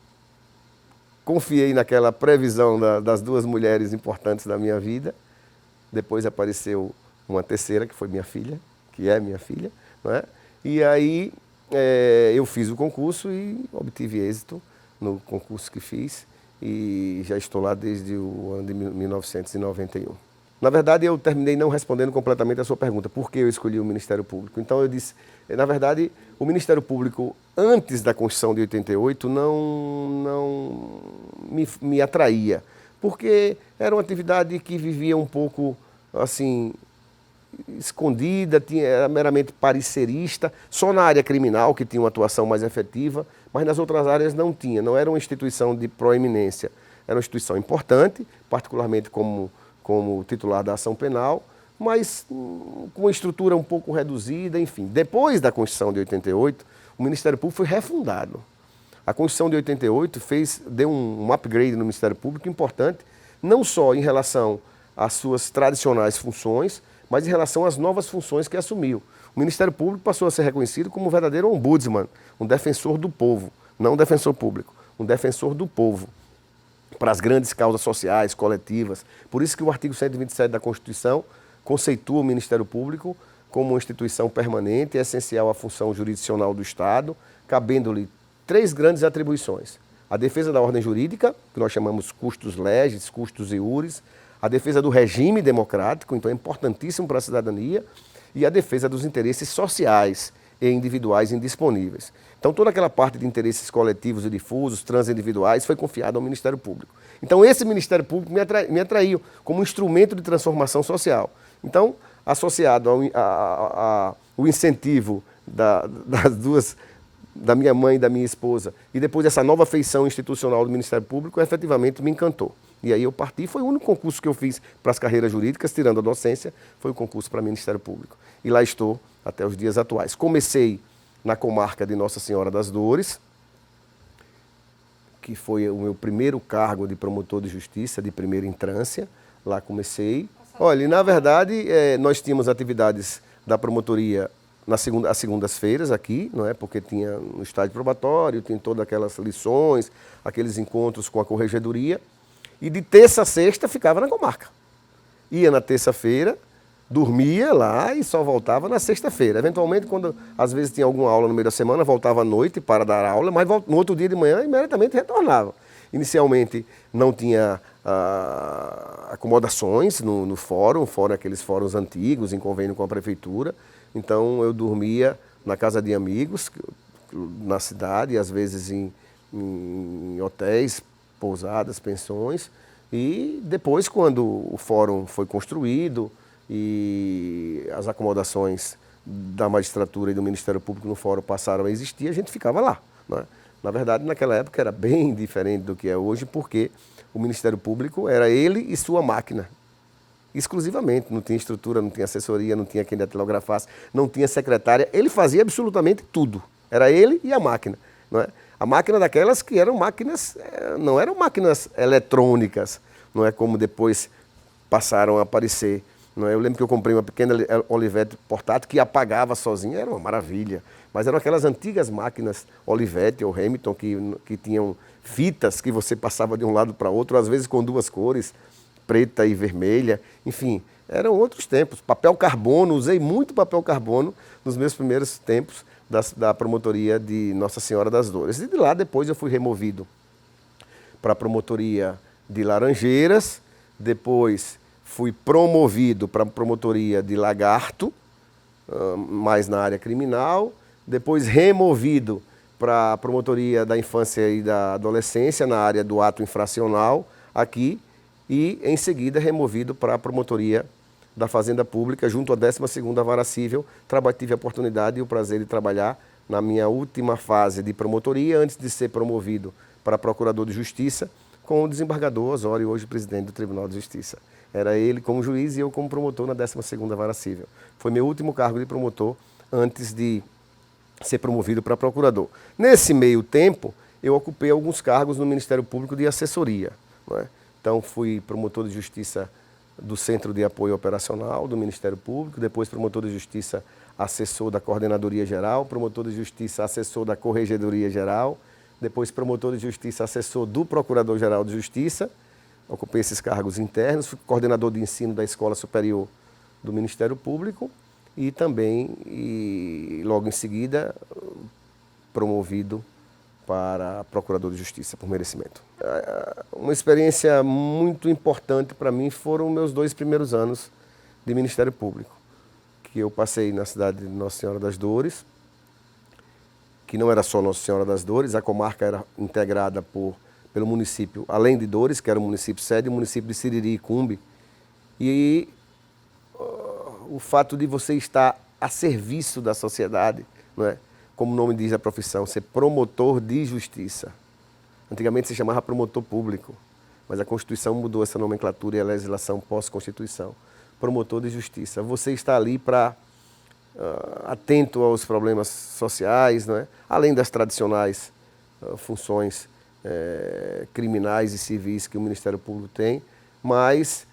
confiei naquela previsão das 2 mulheres importantes da minha vida. Depois apareceu uma terceira, que foi minha filha, que é minha filha, não é? E aí eu fiz o concurso e obtive êxito no concurso que fiz e já estou lá desde o ano de 1991. Na verdade, eu terminei não respondendo completamente a sua pergunta, por que eu escolhi o Ministério Público. Então, eu disse, na verdade, o Ministério Público, antes da Constituição de 88, não me atraía, porque era uma atividade que vivia um pouco, assim, escondida, era meramente parecerista, só na área criminal, que tinha uma atuação mais efetiva, mas nas outras áreas não tinha, não era uma instituição de proeminência, era uma instituição importante, particularmente como titular da ação penal, mas com uma estrutura um pouco reduzida, enfim. Depois da Constituição de 88, o Ministério Público foi refundado. A Constituição de 88 deu um upgrade no Ministério Público importante, não só em relação às suas tradicionais funções, mas em relação às novas funções que assumiu. O Ministério Público passou a ser reconhecido como um verdadeiro ombudsman, um defensor do povo, não um defensor público, um defensor do povo, para as grandes causas sociais, coletivas. Por isso que o artigo 127 da Constituição conceitua o Ministério Público como uma instituição permanente e essencial à função jurisdicional do Estado, cabendo-lhe 3 grandes atribuições. A defesa da ordem jurídica, que nós chamamos custos legis, custos iuris, a defesa do regime democrático, então é importantíssimo para a cidadania, e a defesa dos interesses sociais e individuais indisponíveis. Então, toda aquela parte de interesses coletivos e difusos, transindividuais, foi confiada ao Ministério Público. Então, esse Ministério Público me atraiu como instrumento de transformação social. Então, associado ao incentivo das 2 da minha mãe e da minha esposa, e depois dessa nova feição institucional do Ministério Público, efetivamente me encantou. E aí eu parti, foi o único concurso que eu fiz para as carreiras jurídicas, tirando a docência, foi o concurso para o Ministério Público. E lá estou até os dias atuais. Comecei na comarca de Nossa Senhora das Dores, que foi o meu primeiro cargo de promotor de justiça, de primeira entrância. Lá comecei. Olha, e na verdade, nós tínhamos atividades da promotoria às segundas-feiras aqui, não é? Porque tinha no estágio probatório, tinha todas aquelas lições, aqueles encontros com a corregedoria. E de terça a sexta ficava na comarca. Ia na terça-feira, dormia lá e só voltava na sexta-feira. Eventualmente, quando às vezes tinha alguma aula no meio da semana, voltava à noite para dar aula, mas no outro dia de manhã imediatamente retornava. Inicialmente não tinha acomodações no fórum, fora aqueles fóruns antigos, em convênio com a prefeitura. Então eu dormia na casa de amigos, na cidade, às vezes em hotéis, pousadas, pensões. E depois, quando o fórum foi construído e as acomodações da magistratura e do Ministério Público no fórum passaram a existir, a gente ficava lá, né? Na verdade, naquela época era bem diferente do que é hoje, porque o Ministério Público era ele e sua máquina, exclusivamente. Não tinha estrutura, não tinha assessoria, não tinha quem datilografasse, não tinha secretária. Ele fazia absolutamente tudo. Era ele e a máquina, não é? A máquina daquelas que eram máquinas, não eram máquinas eletrônicas, não é como depois passaram a aparecer. Não é? Eu lembro que eu comprei uma pequena Olivetti portátil que apagava sozinha, era uma maravilha. Mas eram aquelas antigas máquinas Olivetti ou Hamilton que tinham fitas que você passava de um lado para outro, às vezes com duas cores, preta e vermelha. Enfim, eram outros tempos. Papel carbono, usei muito papel carbono nos meus primeiros tempos da promotoria de Nossa Senhora das Dores. E de lá depois eu fui removido para a promotoria de Laranjeiras, depois fui promovido para a promotoria de Lagarto, mais na área criminal, depois removido para a promotoria da infância e da adolescência, na área do ato infracional, aqui, e em seguida removido para a promotoria da Fazenda Pública, junto à 12ª Vara Cível. Tive a oportunidade e o prazer de trabalhar na minha última fase de promotoria, antes de ser promovido para procurador de justiça, com o desembargador Osório, hoje presidente do Tribunal de Justiça. Era ele como juiz e eu como promotor na 12ª Vara Cível. Foi meu último cargo de promotor antes de ser promovido para procurador. Nesse meio tempo, eu ocupei alguns cargos no Ministério Público de assessoria, não é? Então, fui promotor de justiça do Centro de Apoio Operacional do Ministério Público, depois promotor de justiça assessor da Coordenadoria Geral, promotor de justiça assessor da Corregedoria Geral, depois promotor de justiça assessor do Procurador-Geral de Justiça. Ocupei esses cargos internos, fui coordenador de ensino da Escola Superior do Ministério Público e também, logo em seguida, promovido para Procurador de Justiça, por merecimento. Uma experiência muito importante para mim foram meus 2 primeiros anos de Ministério Público, que eu passei na cidade de Nossa Senhora das Dores, que não era só Nossa Senhora das Dores, a comarca era integrada pelo município, além de Dores, que era o município sede, o município de Siriri e Cumbe. E o fato de você estar a serviço da sociedade, não é? Como o nome diz a profissão, ser promotor de justiça. Antigamente se chamava promotor público, mas a Constituição mudou essa nomenclatura e a legislação pós-Constituição. Promotor de justiça. Você está ali atento aos problemas sociais, não é? Além das tradicionais funções criminais e civis que o Ministério Público tem, mas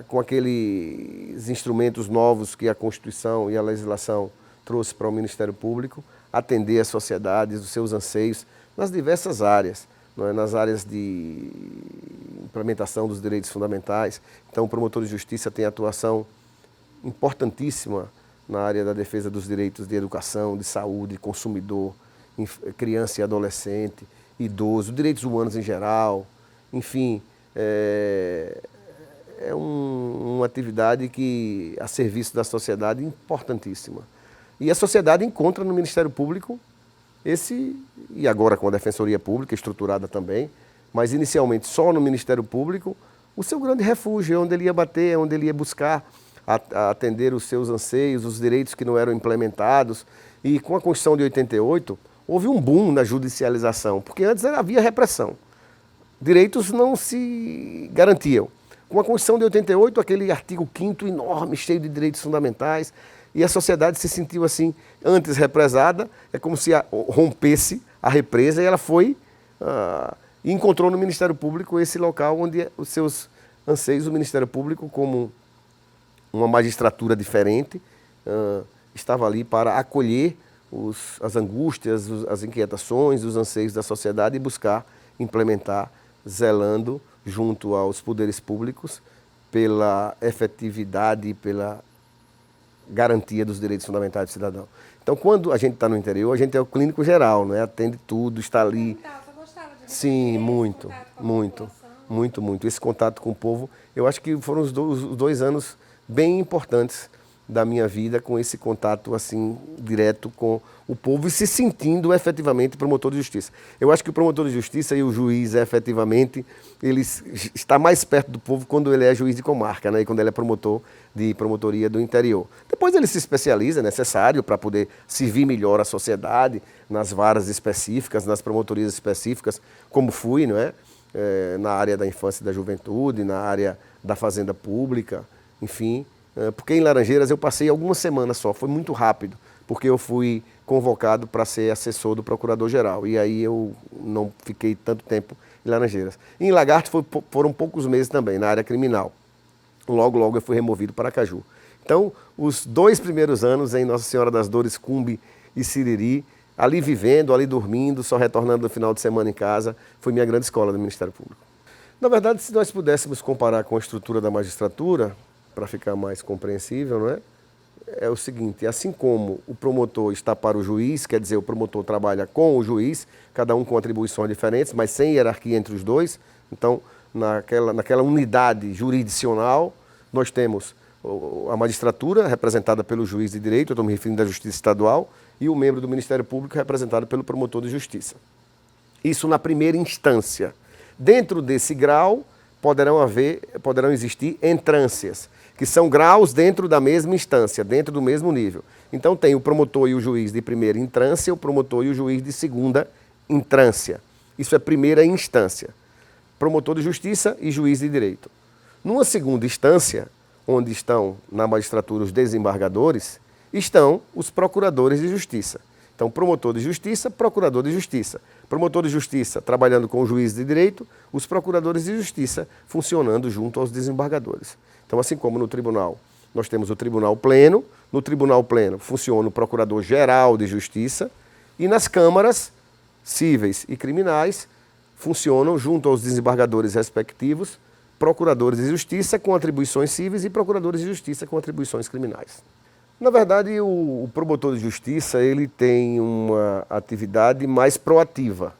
com aqueles instrumentos novos que a Constituição e a legislação trouxe para o Ministério Público, atender a sociedade, os seus anseios, nas diversas áreas, não é? Nas áreas de implementação dos direitos fundamentais. Então, o promotor de justiça tem atuação importantíssima na área da defesa dos direitos de educação, de saúde, consumidor, criança e adolescente, idoso, direitos humanos em geral, enfim, uma atividade que a serviço da sociedade importantíssima. E a sociedade encontra no Ministério Público e agora com a Defensoria Pública, estruturada também, mas inicialmente só no Ministério Público, o seu grande refúgio, onde ele ia bater, onde ele ia buscar atender os seus anseios, os direitos que não eram implementados. E com a Constituição de 88, houve um boom na judicialização, porque antes havia repressão. Direitos não se garantiam. Com a Constituição de 88, aquele artigo 5º enorme, cheio de direitos fundamentais, e a sociedade se sentiu assim, antes represada, é como se rompesse a represa, e ela foi e encontrou no Ministério Público esse local onde os seus anseios, o Ministério Público, como uma magistratura diferente, estava ali para acolher as angústias, as inquietações, os anseios da sociedade e buscar implementar, zelando junto aos poderes públicos pela efetividade e pela garantia dos direitos fundamentais do cidadão. Então, quando a gente está no interior, a gente é o clínico geral, né? Atende tudo, está ali. Você gostava de Sim, muito, muito, muito, muito. Esse contato com o povo, eu acho que foram os 2 anos bem importantes da minha vida, com esse contato assim direto com o povo e se sentindo efetivamente promotor de justiça. Eu acho que o promotor de justiça e o juiz efetivamente, ele está mais perto do povo quando ele é juiz de comarca, né? E quando ele é promotor de promotoria do interior. Depois ele se especializa, é necessário para poder servir melhor a sociedade nas varas específicas, nas promotorias específicas, como fui, não é? Na área da infância e da juventude, na área da fazenda pública, enfim. Porque em Laranjeiras eu passei algumas semanas só, foi muito rápido, porque eu fui convocado para ser assessor do Procurador-Geral, e aí eu não fiquei tanto tempo em Laranjeiras. Em Lagarto foram poucos meses também, na área criminal. Logo, logo eu fui removido para Aracaju. Então, os 2 primeiros anos em Nossa Senhora das Dores, Cumbe e Siriri, ali vivendo, ali dormindo, só retornando no final de semana em casa, foi minha grande escola do Ministério Público. Na verdade, se nós pudéssemos comparar com a estrutura da magistratura, para ficar mais compreensível, não é? É o seguinte, assim como o promotor está para o juiz, quer dizer, o promotor trabalha com o juiz, cada um com atribuições diferentes, mas sem hierarquia entre os dois. Então, naquela unidade jurisdicional, nós temos a magistratura, representada pelo juiz de direito, eu estou me referindo à Justiça Estadual, e o membro do Ministério Público, representado pelo promotor de justiça. Isso na primeira instância. Dentro desse grau, poderão existir entrâncias, que são graus dentro da mesma instância, dentro do mesmo nível. Então tem o promotor e o juiz de primeira instância, o promotor e o juiz de segunda instância. Isso é primeira instância. Promotor de justiça e juiz de direito. Numa segunda instância, onde estão na magistratura os desembargadores, estão os procuradores de justiça. Então, promotor de justiça, procurador de justiça. Promotor de justiça trabalhando com o juiz de direito, os procuradores de justiça funcionando junto aos desembargadores. Então, assim como no tribunal, nós temos o tribunal pleno, no tribunal pleno funciona o procurador-geral de justiça e nas câmaras cíveis e criminais funcionam junto aos desembargadores respectivos, procuradores de justiça com atribuições cíveis e procuradores de justiça com atribuições criminais. Na verdade, o promotor de justiça ele tem uma atividade mais proativa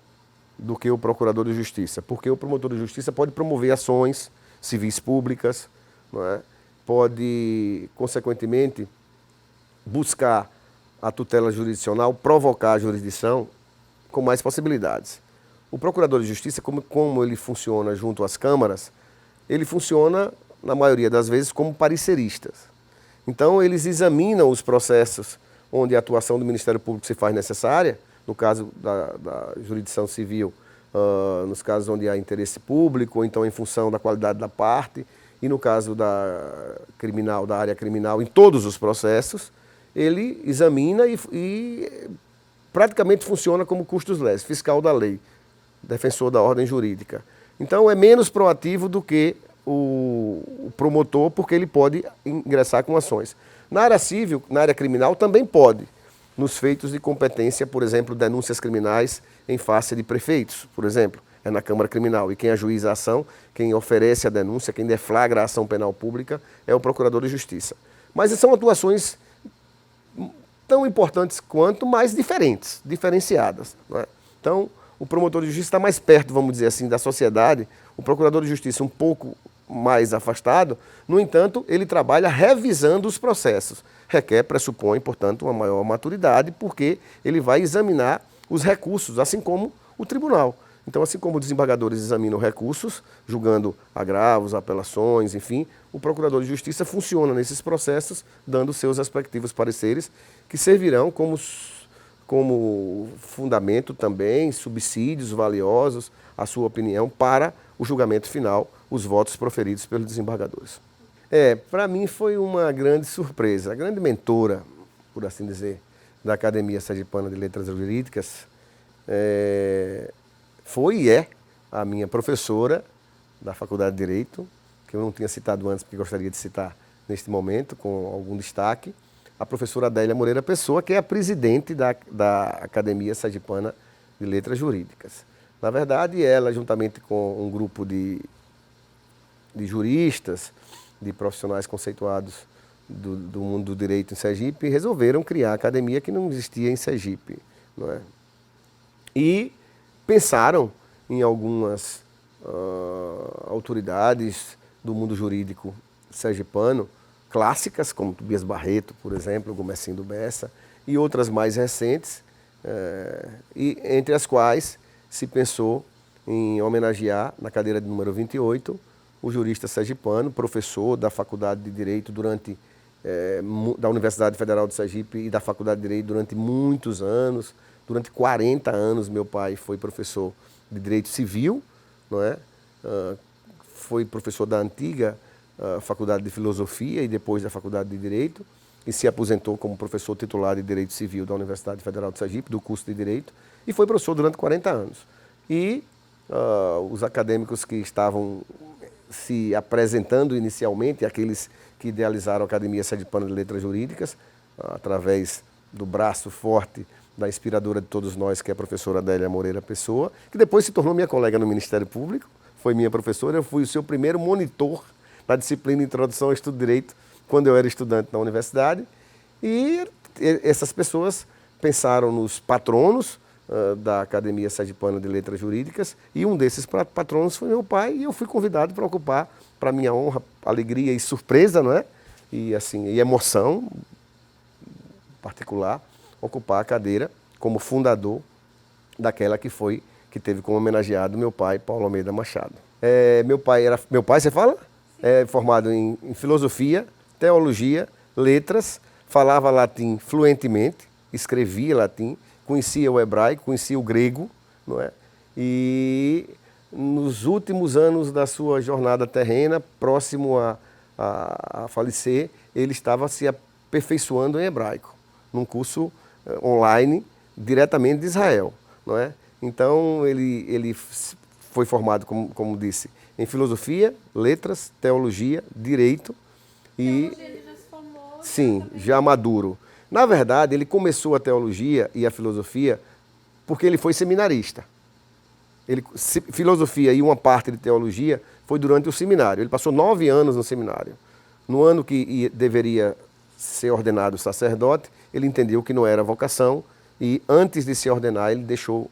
do que o procurador de justiça, porque o promotor de justiça pode promover ações civis públicas, não é? Pode, consequentemente, buscar a tutela jurisdicional, provocar a jurisdição com mais possibilidades. O procurador de justiça, como ele funciona junto às câmaras, ele funciona, na maioria das vezes, como pareceristas. Então, eles examinam os processos onde a atuação do Ministério Público se faz necessária, no caso da jurisdição civil, nos casos onde há interesse público, ou então em função da qualidade da parte, e no caso da área criminal, em todos os processos, ele examina e praticamente funciona como custos leves, fiscal da lei, defensor da ordem jurídica. Então, é menos proativo do que o promotor, porque ele pode ingressar com ações. Na área civil, na área criminal, também pode, nos feitos de competência, por exemplo, denúncias criminais em face de prefeitos, por exemplo, é na Câmara Criminal. E quem ajuiza a ação, quem oferece a denúncia, quem deflagra a ação penal pública é o Procurador de Justiça. Mas são atuações tão importantes quanto, mas diferentes, diferenciadas, não é? Então, o promotor de justiça está mais perto, vamos dizer assim, da sociedade, o procurador de justiça um pouco mais afastado, no entanto, ele trabalha revisando os processos. Pressupõe, portanto, uma maior maturidade, porque ele vai examinar os recursos, assim como o tribunal. Então, assim como os desembargadores examinam recursos, julgando agravos, apelações, enfim, o procurador de justiça funciona nesses processos, dando seus respectivos pareceres, que servirão como como fundamento também, subsídios valiosos, a sua opinião para o julgamento final, os votos proferidos pelos desembargadores. Para mim foi uma grande surpresa, a grande mentora, por assim dizer, da Academia Sergipana de Letras Jurídicas, foi e é a minha professora da Faculdade de Direito, que eu não tinha citado antes, porque gostaria de citar neste momento, com algum destaque, a professora Adélia Moreira Pessoa, que é a presidente da Academia Sergipana de Letras Jurídicas. Na verdade, ela, juntamente com um grupo de juristas, de profissionais conceituados do mundo do direito em Sergipe, resolveram criar a academia que não existia em Sergipe, não é? E pensaram em algumas autoridades do mundo jurídico sergipano, clássicas, como Tobias Barreto, por exemplo, Gomercindo Bessa, e outras mais recentes, e entre as quais se pensou em homenagear, na cadeira de número 28, o jurista sergipano, professor da Faculdade de Direito da Universidade Federal de Sergipe e da Faculdade de Direito durante muitos anos. Durante 40 anos meu pai foi professor de Direito Civil, não é? Foi professor da antiga Faculdade de Filosofia e depois da Faculdade de Direito, e se aposentou como professor titular de Direito Civil da Universidade Federal de Sergipe, do curso de Direito, e foi professor durante 40 anos. E os acadêmicos que estavam se apresentando inicialmente, aqueles que idealizaram a Academia Sergipana de Letras Jurídicas, através do braço forte da inspiradora de todos nós, que é a professora Adélia Moreira Pessoa, que depois se tornou minha colega no Ministério Público, foi minha professora, eu fui o seu primeiro monitor na disciplina Introdução ao Estudo de Direito, quando eu era estudante na universidade, e essas pessoas pensaram nos patronos da Academia Sergipana de Letras Jurídicas, e um desses patronos foi meu pai, e eu fui convidado para ocupar, para minha honra, alegria e surpresa, não é? E assim, e emoção particular, ocupar a cadeira como fundador daquela que teve como homenageado meu pai, Paulo Almeida Machado. Meu pai, você fala? Formado em filosofia, teologia, letras, falava latim fluentemente, escrevia latim, conhecia o hebraico, conhecia o grego, não é? E nos últimos anos da sua jornada terrena, próximo a falecer, ele estava se aperfeiçoando em hebraico, num curso online, diretamente de Israel, não é? Então, ele foi formado, como disse, em filosofia, letras, teologia, direito e... Teologia ele já se formou? Sim, já maduro. Na verdade, ele começou a teologia e a filosofia porque ele foi seminarista. Filosofia e uma parte de teologia foi durante o seminário. Ele passou 9 anos no seminário. No ano que deveria ser ordenado sacerdote, ele entendeu que não era vocação e antes de se ordenar ele deixou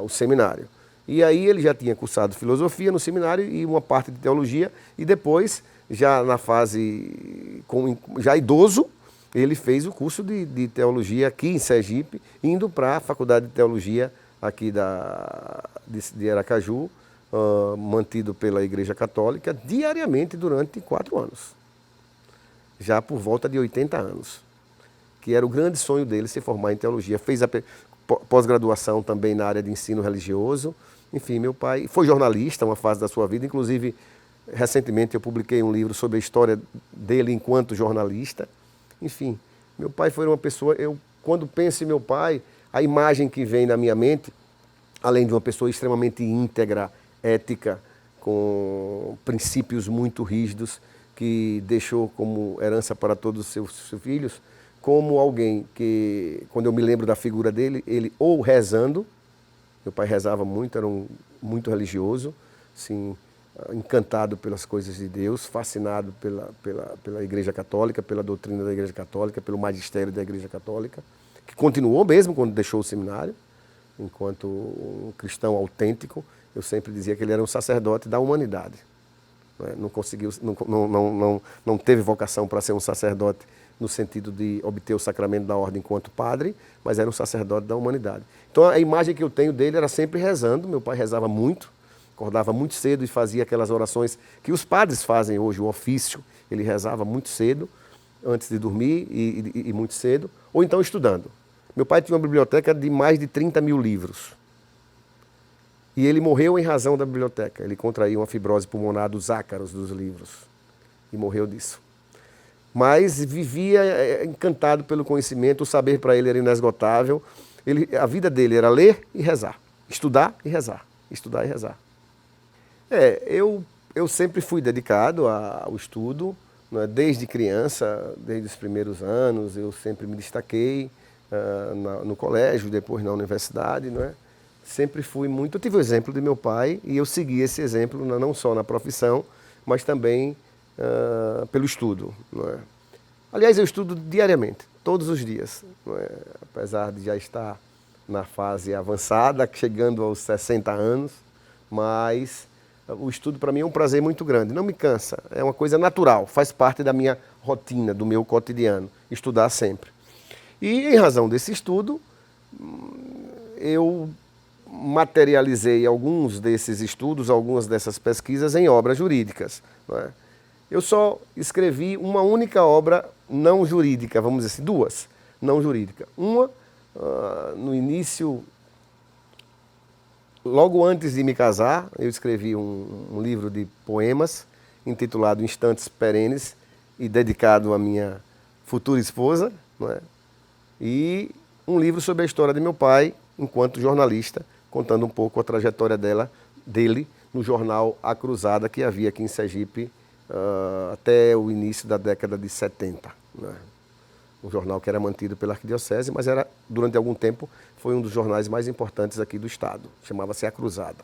o seminário. E aí ele já tinha cursado filosofia no seminário e uma parte de teologia, e depois, já na fase, já idoso, ele fez o curso de teologia aqui em Sergipe, indo para a Faculdade de Teologia aqui de Aracaju, mantido pela Igreja Católica, diariamente durante 4 anos. Já por volta de 80 anos, que era o grande sonho dele se formar em teologia. Fez a pós-graduação também na área de ensino religioso. Enfim, meu pai foi jornalista uma fase da sua vida, inclusive recentemente eu publiquei um livro sobre a história dele enquanto jornalista. Enfim, meu pai foi uma pessoa, quando penso em meu pai, a imagem que vem na minha mente, além de uma pessoa extremamente íntegra, ética, com princípios muito rígidos, que deixou como herança para todos os seus filhos, como alguém que, quando eu me lembro da figura dele, ele ou rezando, meu pai rezava muito, era muito religioso, assim, encantado pelas coisas de Deus, fascinado pela Igreja Católica, pela doutrina da Igreja Católica, pelo magistério da Igreja Católica, que continuou mesmo quando deixou o seminário, enquanto um cristão autêntico. Eu sempre dizia que ele era um sacerdote da humanidade. Não conseguiu, não teve vocação para ser um sacerdote no sentido de obter o sacramento da ordem enquanto padre, mas era um sacerdote da humanidade. Então a imagem que eu tenho dele era sempre rezando. Meu pai rezava muito, acordava muito cedo e fazia aquelas orações que os padres fazem hoje, o ofício. Ele rezava muito cedo, antes de dormir e muito cedo, ou então estudando. Meu pai tinha uma biblioteca de mais de 30 mil livros. E ele morreu em razão da biblioteca. Ele contraiu uma fibrose pulmonar dos ácaros dos livros. E morreu disso. Mas vivia encantado pelo conhecimento, o saber para ele era inesgotável. A vida dele era ler e rezar. Estudar e rezar. Estudar e rezar. Eu sempre fui dedicado ao estudo, né? Desde criança, desde os primeiros anos, eu sempre me destaquei no colégio, depois na universidade, não é? Sempre fui muito... Eu tive o exemplo de meu pai e eu segui esse exemplo não só na profissão, mas também pelo estudo, não é? Aliás, eu estudo diariamente, todos os dias, não é? Apesar de já estar na fase avançada, chegando aos 60 anos, mas o estudo para mim é um prazer muito grande, não me cansa, é uma coisa natural, faz parte da minha rotina, do meu cotidiano, estudar sempre. E em razão desse estudo, eu materializei alguns desses estudos, algumas dessas pesquisas em obras jurídicas, não é? Eu só escrevi uma única obra não jurídica, vamos dizer assim, duas não jurídicas. Uma, no início, logo antes de me casar, eu escrevi um livro de poemas intitulado Instantes Perenes e dedicado à minha futura esposa, não é? E um livro sobre a história de meu pai enquanto jornalista, contando um pouco a trajetória dele no jornal A Cruzada, que havia aqui em Sergipe até o início da década de 70. Né? Um jornal que era mantido pela Arquidiocese, mas durante algum tempo foi um dos jornais mais importantes aqui do estado. Chamava-se A Cruzada.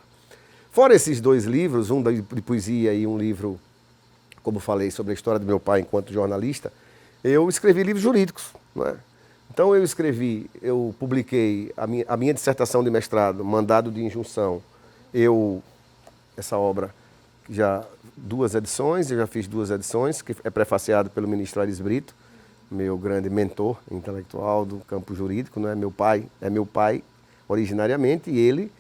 Fora esses dois livros, um de poesia e um livro, como falei, sobre a história do meu pai enquanto jornalista, eu escrevi livros jurídicos. Não é? Então eu publiquei a minha dissertação de mestrado, Mandado de Injunção. Essa obra, já 2 edições, eu já fiz 2 edições, que é prefaciado pelo ministro Aires Brito, meu grande mentor intelectual do campo jurídico, né? É meu pai originariamente, e ele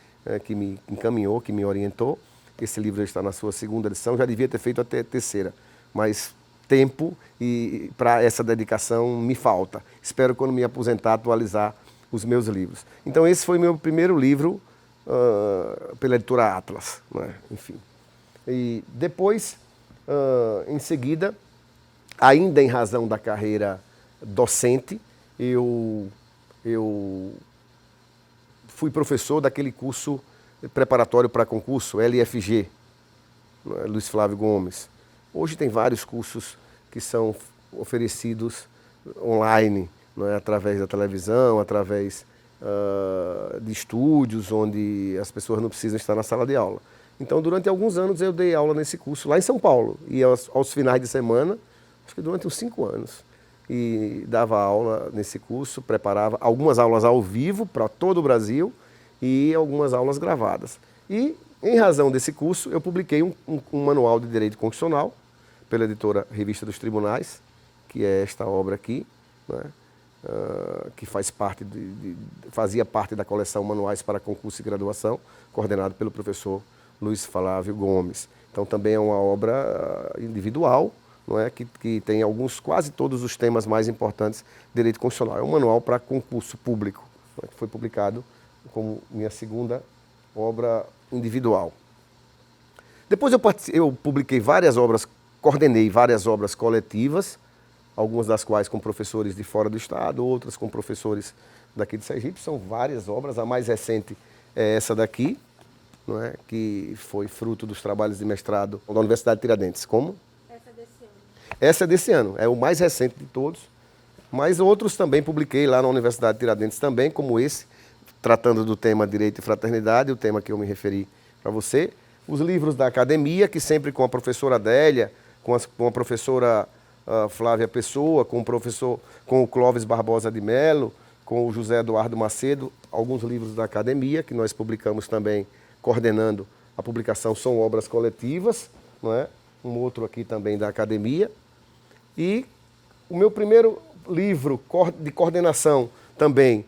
que me encaminhou, que me orientou. Esse livro está na sua 2ª edição, já devia ter feito até a 3ª, mas tempo e para essa dedicação me falta. Espero, quando me aposentar, atualizar os meus livros. Então esse foi meu primeiro livro pela editora Atlas, né? Enfim. E depois, em seguida, ainda em razão da carreira docente, eu fui professor daquele curso preparatório para concurso, LFG, né? Luiz Flávio Gomes. Hoje tem vários cursos que são oferecidos online, né? Através da televisão, através de estúdios, onde as pessoas não precisam estar na sala de aula. Então, durante alguns anos, eu dei aula nesse curso lá em São Paulo. E aos finais de semana, acho que durante uns 5 anos, e dava aula nesse curso, preparava algumas aulas ao vivo para todo o Brasil e algumas aulas gravadas. E, em razão desse curso, eu publiquei um manual de direito constitucional pela editora Revista dos Tribunais, que é esta obra aqui, né? Que fazia parte da coleção Manuais para Concurso e Graduação, coordenado pelo professor Luiz Flávio Gomes. Então também é uma obra individual, não é? que tem quase todos os temas mais importantes de direito constitucional. É um manual para concurso público, né? Que foi publicado como minha 2ª obra individual. Depois eu publiquei várias obras, coordenei várias obras coletivas, algumas das quais com professores de fora do estado, outras com professores daqui de Sergipe. São várias obras, a mais recente é essa daqui, não é? Que foi fruto dos trabalhos de mestrado da Universidade de Tiradentes. Como? Essa é desse ano. Essa é desse ano, é o mais recente de todos, mas outros também publiquei lá na Universidade de Tiradentes também, como esse, tratando do tema Direito e Fraternidade, o tema que eu me referi para você. Os livros da academia, que sempre com a professora Adélia, com a professora Flávia Pessoa, com o Clóvis Barbosa de Melo, com o José Eduardo Macedo, alguns livros da academia, que nós publicamos também, coordenando a publicação, são obras coletivas, não é? Um outro aqui também da academia. E o meu primeiro livro de coordenação também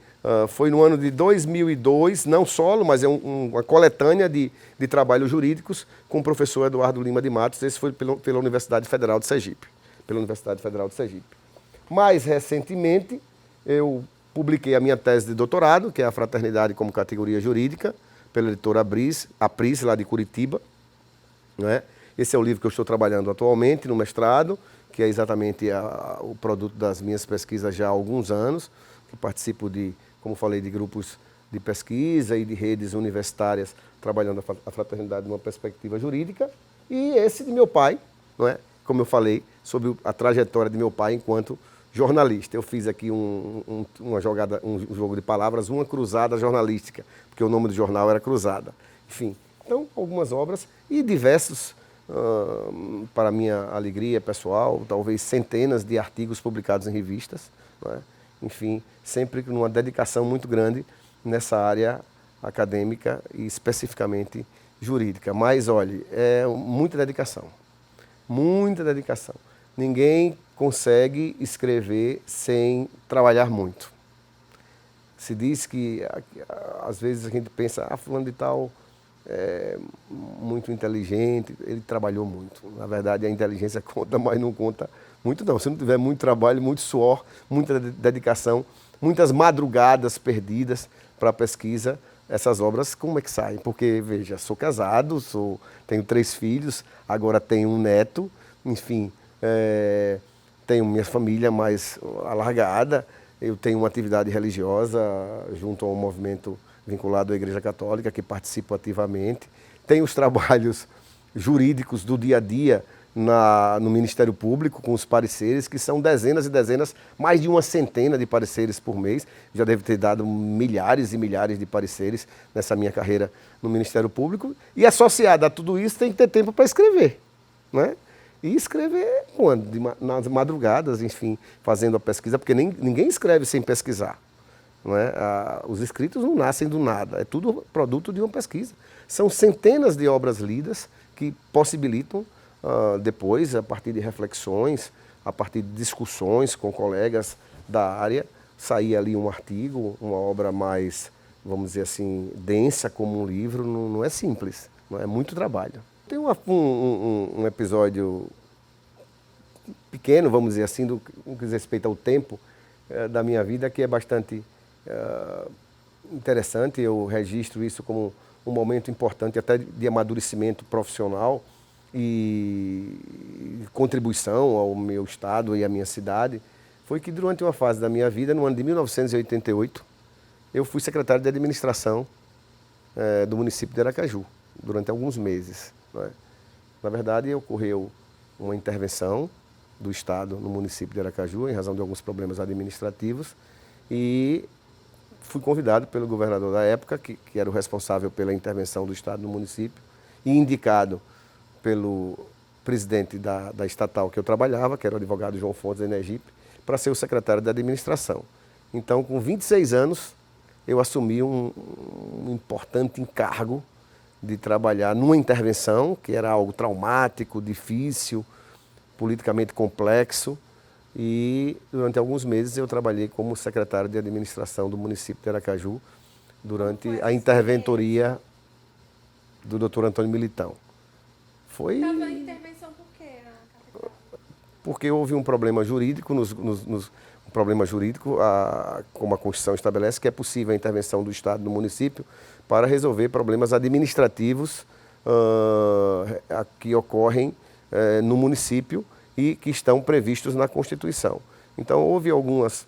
foi no ano de 2002, não solo, mas é uma coletânea de trabalhos jurídicos com o professor Eduardo Lima de Matos. Esse foi pela Universidade Federal de Sergipe. Mais recentemente, eu publiquei a minha tese de doutorado, que é a Fraternidade como Categoria Jurídica, pela editora Apris, lá de Curitiba. Né? Esse é o livro que eu estou trabalhando atualmente no mestrado, que é exatamente o produto das minhas pesquisas já há alguns anos, que participo de, como falei, de grupos de pesquisa e de redes universitárias, trabalhando a fraternidade numa perspectiva jurídica. E esse de meu pai, não é? Como eu falei, sobre a trajetória de meu pai enquanto jornalista. Eu fiz aqui uma jogada, um jogo de palavras, uma cruzada jornalística, porque o nome do jornal era Cruzada. Enfim, então, algumas obras e diversos, para minha alegria pessoal, talvez centenas de artigos publicados em revistas. Não é? Enfim, sempre com uma dedicação muito grande nessa área acadêmica e especificamente jurídica. Mas, olhe, é muita dedicação. Muita dedicação. Ninguém consegue escrever sem trabalhar muito. Se diz que, às vezes, a gente pensa, fulano de tal é muito inteligente, ele trabalhou muito. Na verdade, a inteligência conta, mas não conta muito não. Se não tiver muito trabalho, muito suor, muita dedicação, muitas madrugadas perdidas para a pesquisa, essas obras, como é que saem? Porque, veja, sou casado, tenho 3 filhos, agora tenho um neto, enfim, tenho minha família mais alargada, eu tenho uma atividade religiosa junto a um movimento vinculado à Igreja Católica, que participo ativamente, tenho os trabalhos jurídicos do dia a dia no Ministério Público, com os pareceres, que são dezenas e dezenas, mais de uma centena de pareceres por mês. Já devo ter dado milhares e milhares de pareceres nessa minha carreira no Ministério Público. E associado a tudo isso, tem que ter tempo para escrever. Né? E escrever quando? Nas madrugadas, enfim, fazendo a pesquisa, porque ninguém escreve sem pesquisar. Não é? Os escritos não nascem do nada, é tudo produto de uma pesquisa. São centenas de obras lidas que possibilitam, depois, a partir de reflexões, a partir de discussões com colegas da área, sair ali um artigo, uma obra mais, vamos dizer assim, densa como um livro, não é simples, não é muito trabalho. Tem um episódio pequeno, vamos dizer assim, no que diz respeito ao tempo da minha vida, que é bastante interessante. Eu registro isso como um momento importante até de amadurecimento profissional e contribuição ao meu estado e à minha cidade. Foi que durante uma fase da minha vida, no ano de 1988, eu fui secretário de administração do município de Aracaju, durante alguns meses. Né? Na verdade, ocorreu uma intervenção do Estado no município de Aracaju, em razão de alguns problemas administrativos, e fui convidado pelo governador da época, que era o responsável pela intervenção do Estado no município, e indicado pelo presidente da estatal que eu trabalhava, que era o advogado João Fontes da Energipe, para ser o secretário de administração. Então, com 26 anos, eu assumi um importante encargo de trabalhar numa intervenção, que era algo traumático, difícil, politicamente complexo, e durante alguns meses eu trabalhei como secretário de administração do município de Aracaju, durante a interventoria do Dr. Antônio Militão. Foi Estava em intervenção por quê, na capital? porque houve um problema jurídico, um problema jurídico, como a Constituição estabelece, que é possível a intervenção do Estado no município para resolver problemas administrativos que ocorrem no município e que estão previstos na Constituição. Então, houve algumas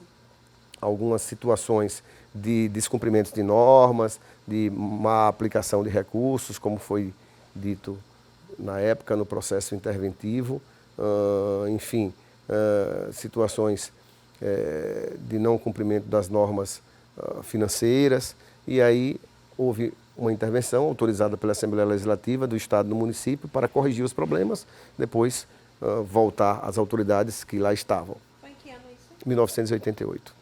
situações de descumprimento de normas, de má aplicação de recursos, como foi dito na época no processo interventivo, enfim, situações de não cumprimento das normas financeiras, e aí houve uma intervenção autorizada pela Assembleia Legislativa do Estado no município para corrigir os problemas, depois voltar às autoridades que lá estavam. Foi em que ano isso? 1988.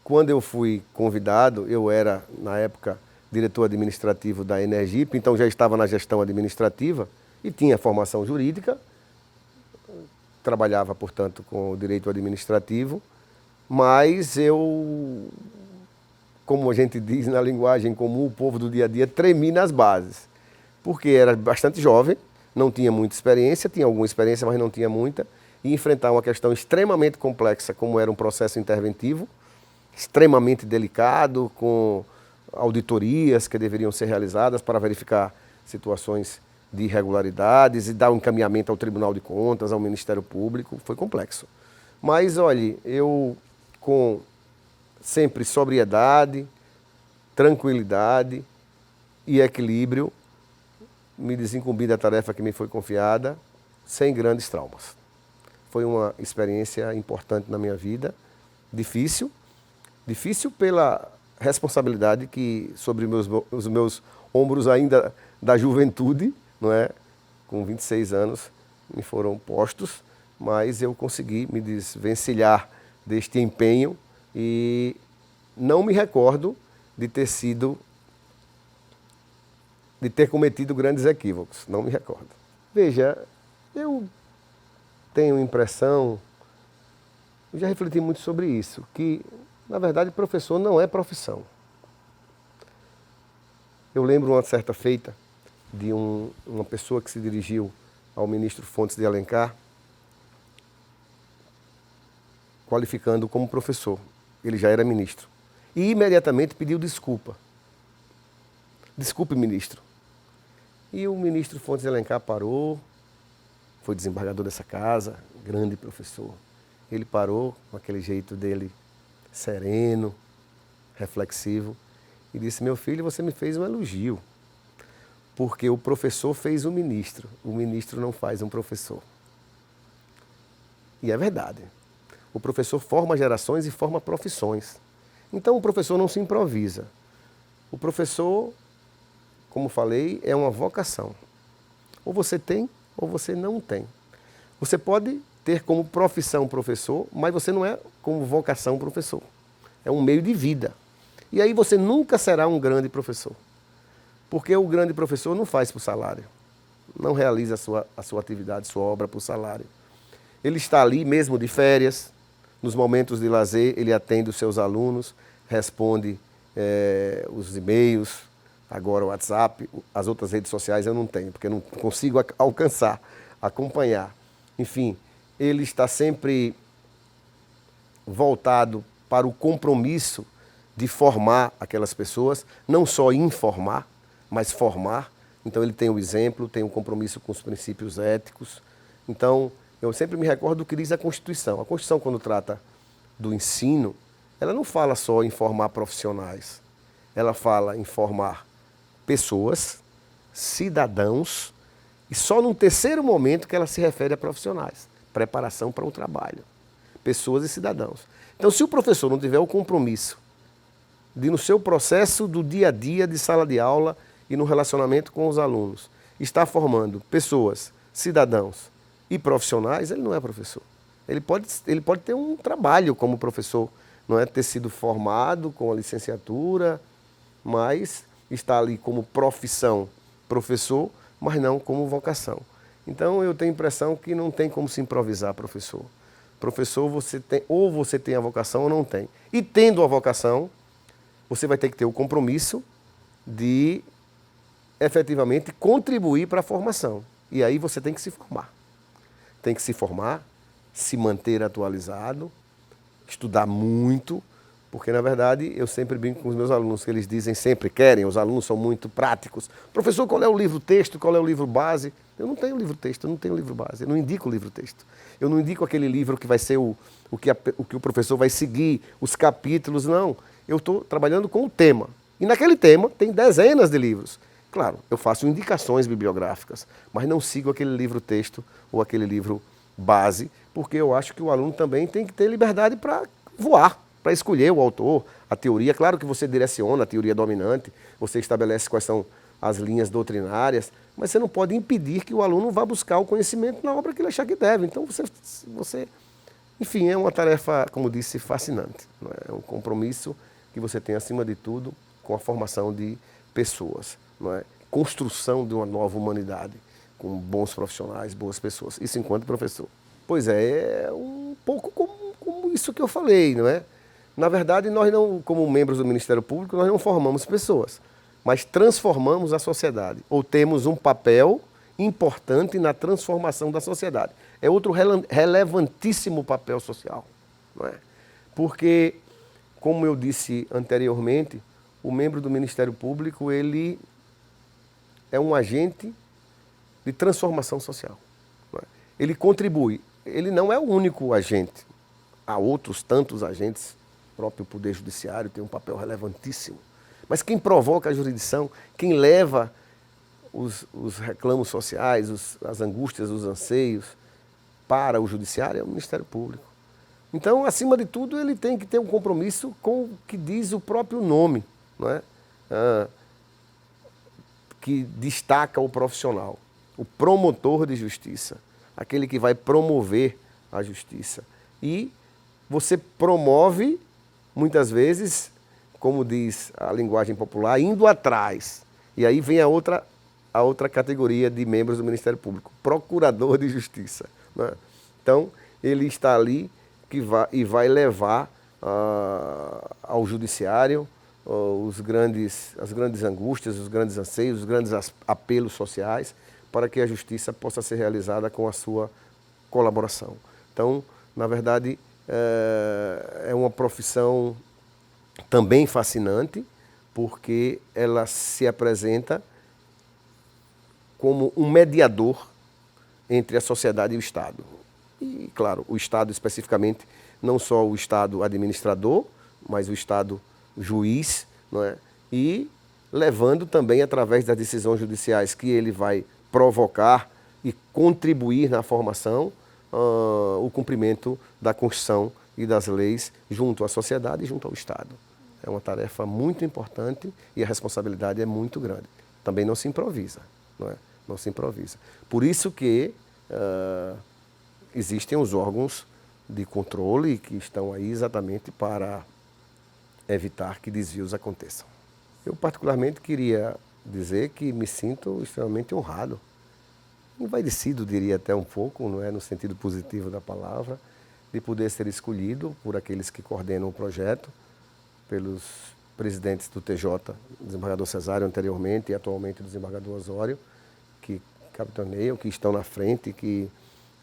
Quando eu fui convidado, eu era, na época, diretor administrativo da Energipe, então já estava na gestão administrativa e tinha formação jurídica, trabalhava, portanto, com o direito administrativo, mas eu, como a gente diz na linguagem comum, o povo do dia a dia, tremi nas bases, porque era bastante jovem, não tinha muita experiência, tinha alguma experiência, mas não tinha muita, e enfrentar uma questão extremamente complexa, como era um processo interventivo, extremamente delicado, com auditorias que deveriam ser realizadas para verificar situações de irregularidades e dar um encaminhamento ao Tribunal de Contas, ao Ministério Público. Foi complexo. Mas, olhe, eu com sempre sobriedade, tranquilidade e equilíbrio, me desincumbi da tarefa que me foi confiada, sem grandes traumas. Foi uma experiência importante na minha vida, difícil pela responsabilidade que sobre os meus ombros ainda da juventude, não é? Com 26 anos me foram postos, mas eu consegui me desvencilhar deste empenho e não me recordo de ter cometido grandes equívocos, não me recordo. Veja, eu tenho a impressão, eu já refleti muito sobre isso, que na verdade professor não é profissão. Eu lembro uma certa feita de uma pessoa que se dirigiu ao ministro Fontes de Alencar, qualificando como professor. Ele já era ministro. E imediatamente pediu desculpa. Desculpe, ministro. E o ministro Fontes de Alencar parou, foi desembargador dessa casa, grande professor. Ele parou com aquele jeito dele sereno, reflexivo, e disse: meu filho, você me fez um elogio, porque o professor fez o ministro não faz um professor. E é verdade. O professor forma gerações e forma profissões. Então o professor não se improvisa. O professor, como falei, é uma vocação. Ou você tem, ou você não tem. Você pode ter como profissão professor, mas você não é como vocação professor. É um meio de vida. E aí você nunca será um grande professor. Porque o grande professor não faz por salário. Não realiza a sua atividade, sua obra por salário. Ele está ali mesmo de férias, nos momentos de lazer, ele atende os seus alunos, responde os e-mails, agora o WhatsApp, as outras redes sociais eu não tenho, porque eu não consigo alcançar, acompanhar. Enfim, ele está sempre voltado para o compromisso de formar aquelas pessoas, não só informar, mas formar. Então ele tem o exemplo, tem o compromisso com os princípios éticos. Então, eu sempre me recordo do que diz a Constituição. A Constituição, quando trata do ensino, ela não fala só em formar profissionais. Ela fala em formar pessoas, cidadãos, e só num terceiro momento que ela se refere a profissionais. Preparação para o trabalho. Pessoas e cidadãos. Então, se o professor não tiver o compromisso de, no seu processo do dia a dia, de sala de aula e no relacionamento com os alunos, estar formando pessoas, cidadãos e profissionais, ele não é professor. Ele pode ter um trabalho como professor, não é ter sido formado com a licenciatura, mas está ali como profissão professor, mas não como vocação. Então eu tenho a impressão que não tem como se improvisar professor. Professor, ou você tem a vocação ou não tem. E tendo a vocação, você vai ter que ter o compromisso de efetivamente contribuir para a formação. E aí você tem que se formar. Tem que se formar, se manter atualizado, estudar muito, porque na verdade eu sempre brinco com os meus alunos, que eles dizem sempre, os alunos são muito práticos. Professor, qual é o livro-texto, qual é o livro base? Eu não tenho livro-texto, eu não tenho livro base, eu não indico o livro-texto. Eu não indico aquele livro que vai ser o que o professor vai seguir, os capítulos, não. Eu estou trabalhando com o tema. E naquele tema tem dezenas de livros. Claro, eu faço indicações bibliográficas, mas não sigo aquele livro-texto ou aquele livro base, porque eu acho que o aluno também tem que ter liberdade para voar, para escolher o autor, a teoria. Claro que você direciona a teoria dominante, você estabelece quais são as linhas doutrinárias, mas você não pode impedir que o aluno vá buscar o conhecimento na obra que ele achar que deve. Então, enfim, é uma tarefa, como disse, fascinante. Não é? É um compromisso que você tem, acima de tudo, com a formação de pessoas. Não é? Construção de uma nova humanidade, com bons profissionais, boas pessoas. Isso enquanto professor. Pois é um pouco como isso que eu falei, não é? Na verdade, nós não, como membros do Ministério Público, nós não formamos pessoas, mas transformamos a sociedade, ou temos um papel importante na transformação da sociedade. É outro relevantíssimo papel social, não é? Porque como eu disse anteriormente, o membro do Ministério Público, ele é um agente de transformação social. Não é? Ele contribui, ele não é o único agente, há outros tantos agentes, o próprio Poder Judiciário tem um papel relevantíssimo, mas quem provoca a jurisdição, quem leva os reclamos sociais, as angústias, os anseios para o Judiciário é o Ministério Público. Então, acima de tudo, ele tem que ter um compromisso com o que diz o próprio nome, não é? Que destaca o profissional, o promotor de justiça, aquele que vai promover a justiça. E você promove, muitas vezes, como diz a linguagem popular, indo atrás. E aí vem a outra categoria de membros do Ministério Público, procurador de justiça. Não é? Então, ele está ali e vai levar ao judiciário as grandes angústias, os grandes anseios, os grandes apelos sociais para que a justiça possa ser realizada com a sua colaboração. Então, na verdade, é uma profissão também fascinante, porque ela se apresenta como um mediador entre a sociedade e o Estado. E, claro, o Estado especificamente, não só o Estado administrador, mas o Estado juiz, não é? E levando também, através das decisões judiciais que ele vai provocar e contribuir na formação, o cumprimento da Constituição e das leis junto à sociedade e junto ao Estado. É uma tarefa muito importante e a responsabilidade é muito grande. Também não se improvisa, não é? Não se improvisa. Por isso que existem os órgãos de controle que estão aí exatamente para evitar que desvios aconteçam. Eu particularmente queria dizer que me sinto extremamente honrado, envaidecido, diria até um pouco, não é, no sentido positivo da palavra, de poder ser escolhido por aqueles que coordenam o projeto, pelos presidentes do TJ, desembargador Cesário anteriormente e atualmente o desembargador Osório, que capitaneiam, que estão na frente, que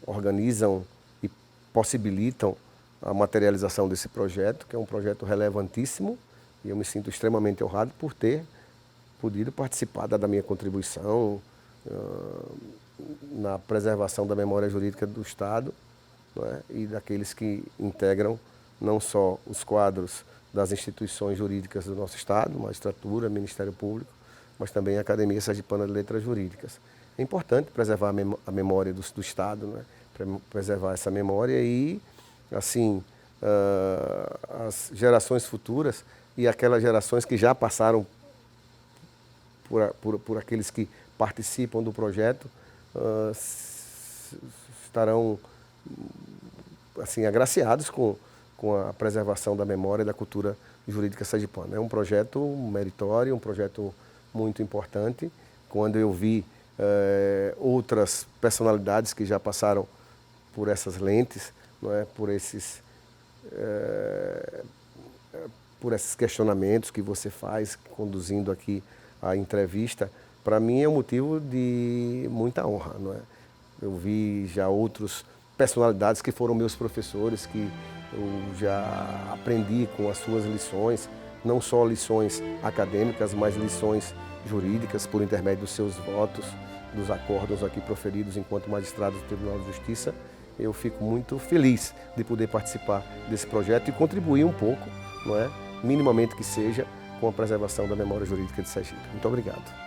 organizam e possibilitam a materialização desse projeto, que é um projeto relevantíssimo, e eu me sinto extremamente honrado por ter podido participar da minha contribuição na preservação da memória jurídica do Estado, não é? E daqueles que integram não só os quadros das instituições jurídicas do nosso Estado, magistratura, Ministério Público, mas também a Academia Sergipana de Letras Jurídicas. É importante preservar a memória do Estado, né? Preservar essa memória e, assim, as gerações futuras e aquelas gerações que já passaram por aqueles que participam do projeto estarão, assim, agraciados com a preservação da memória e da cultura jurídica sergipana. É um projeto meritório, um projeto muito importante. Quando eu vi outras personalidades que já passaram por essas lentes, não é? Por esses questionamentos que você faz, conduzindo aqui a entrevista, para mim é um motivo de muita honra, não é? Eu vi já outras personalidades que foram meus professores, que eu já aprendi com as suas lições, não só lições acadêmicas, mas lições jurídicas por intermédio dos seus votos, dos acórdãos aqui proferidos enquanto magistrado do Tribunal de Justiça. Eu fico muito feliz de poder participar desse projeto e contribuir um pouco, não é? Minimamente que seja, com a preservação da memória jurídica de Sergipe. Muito obrigado.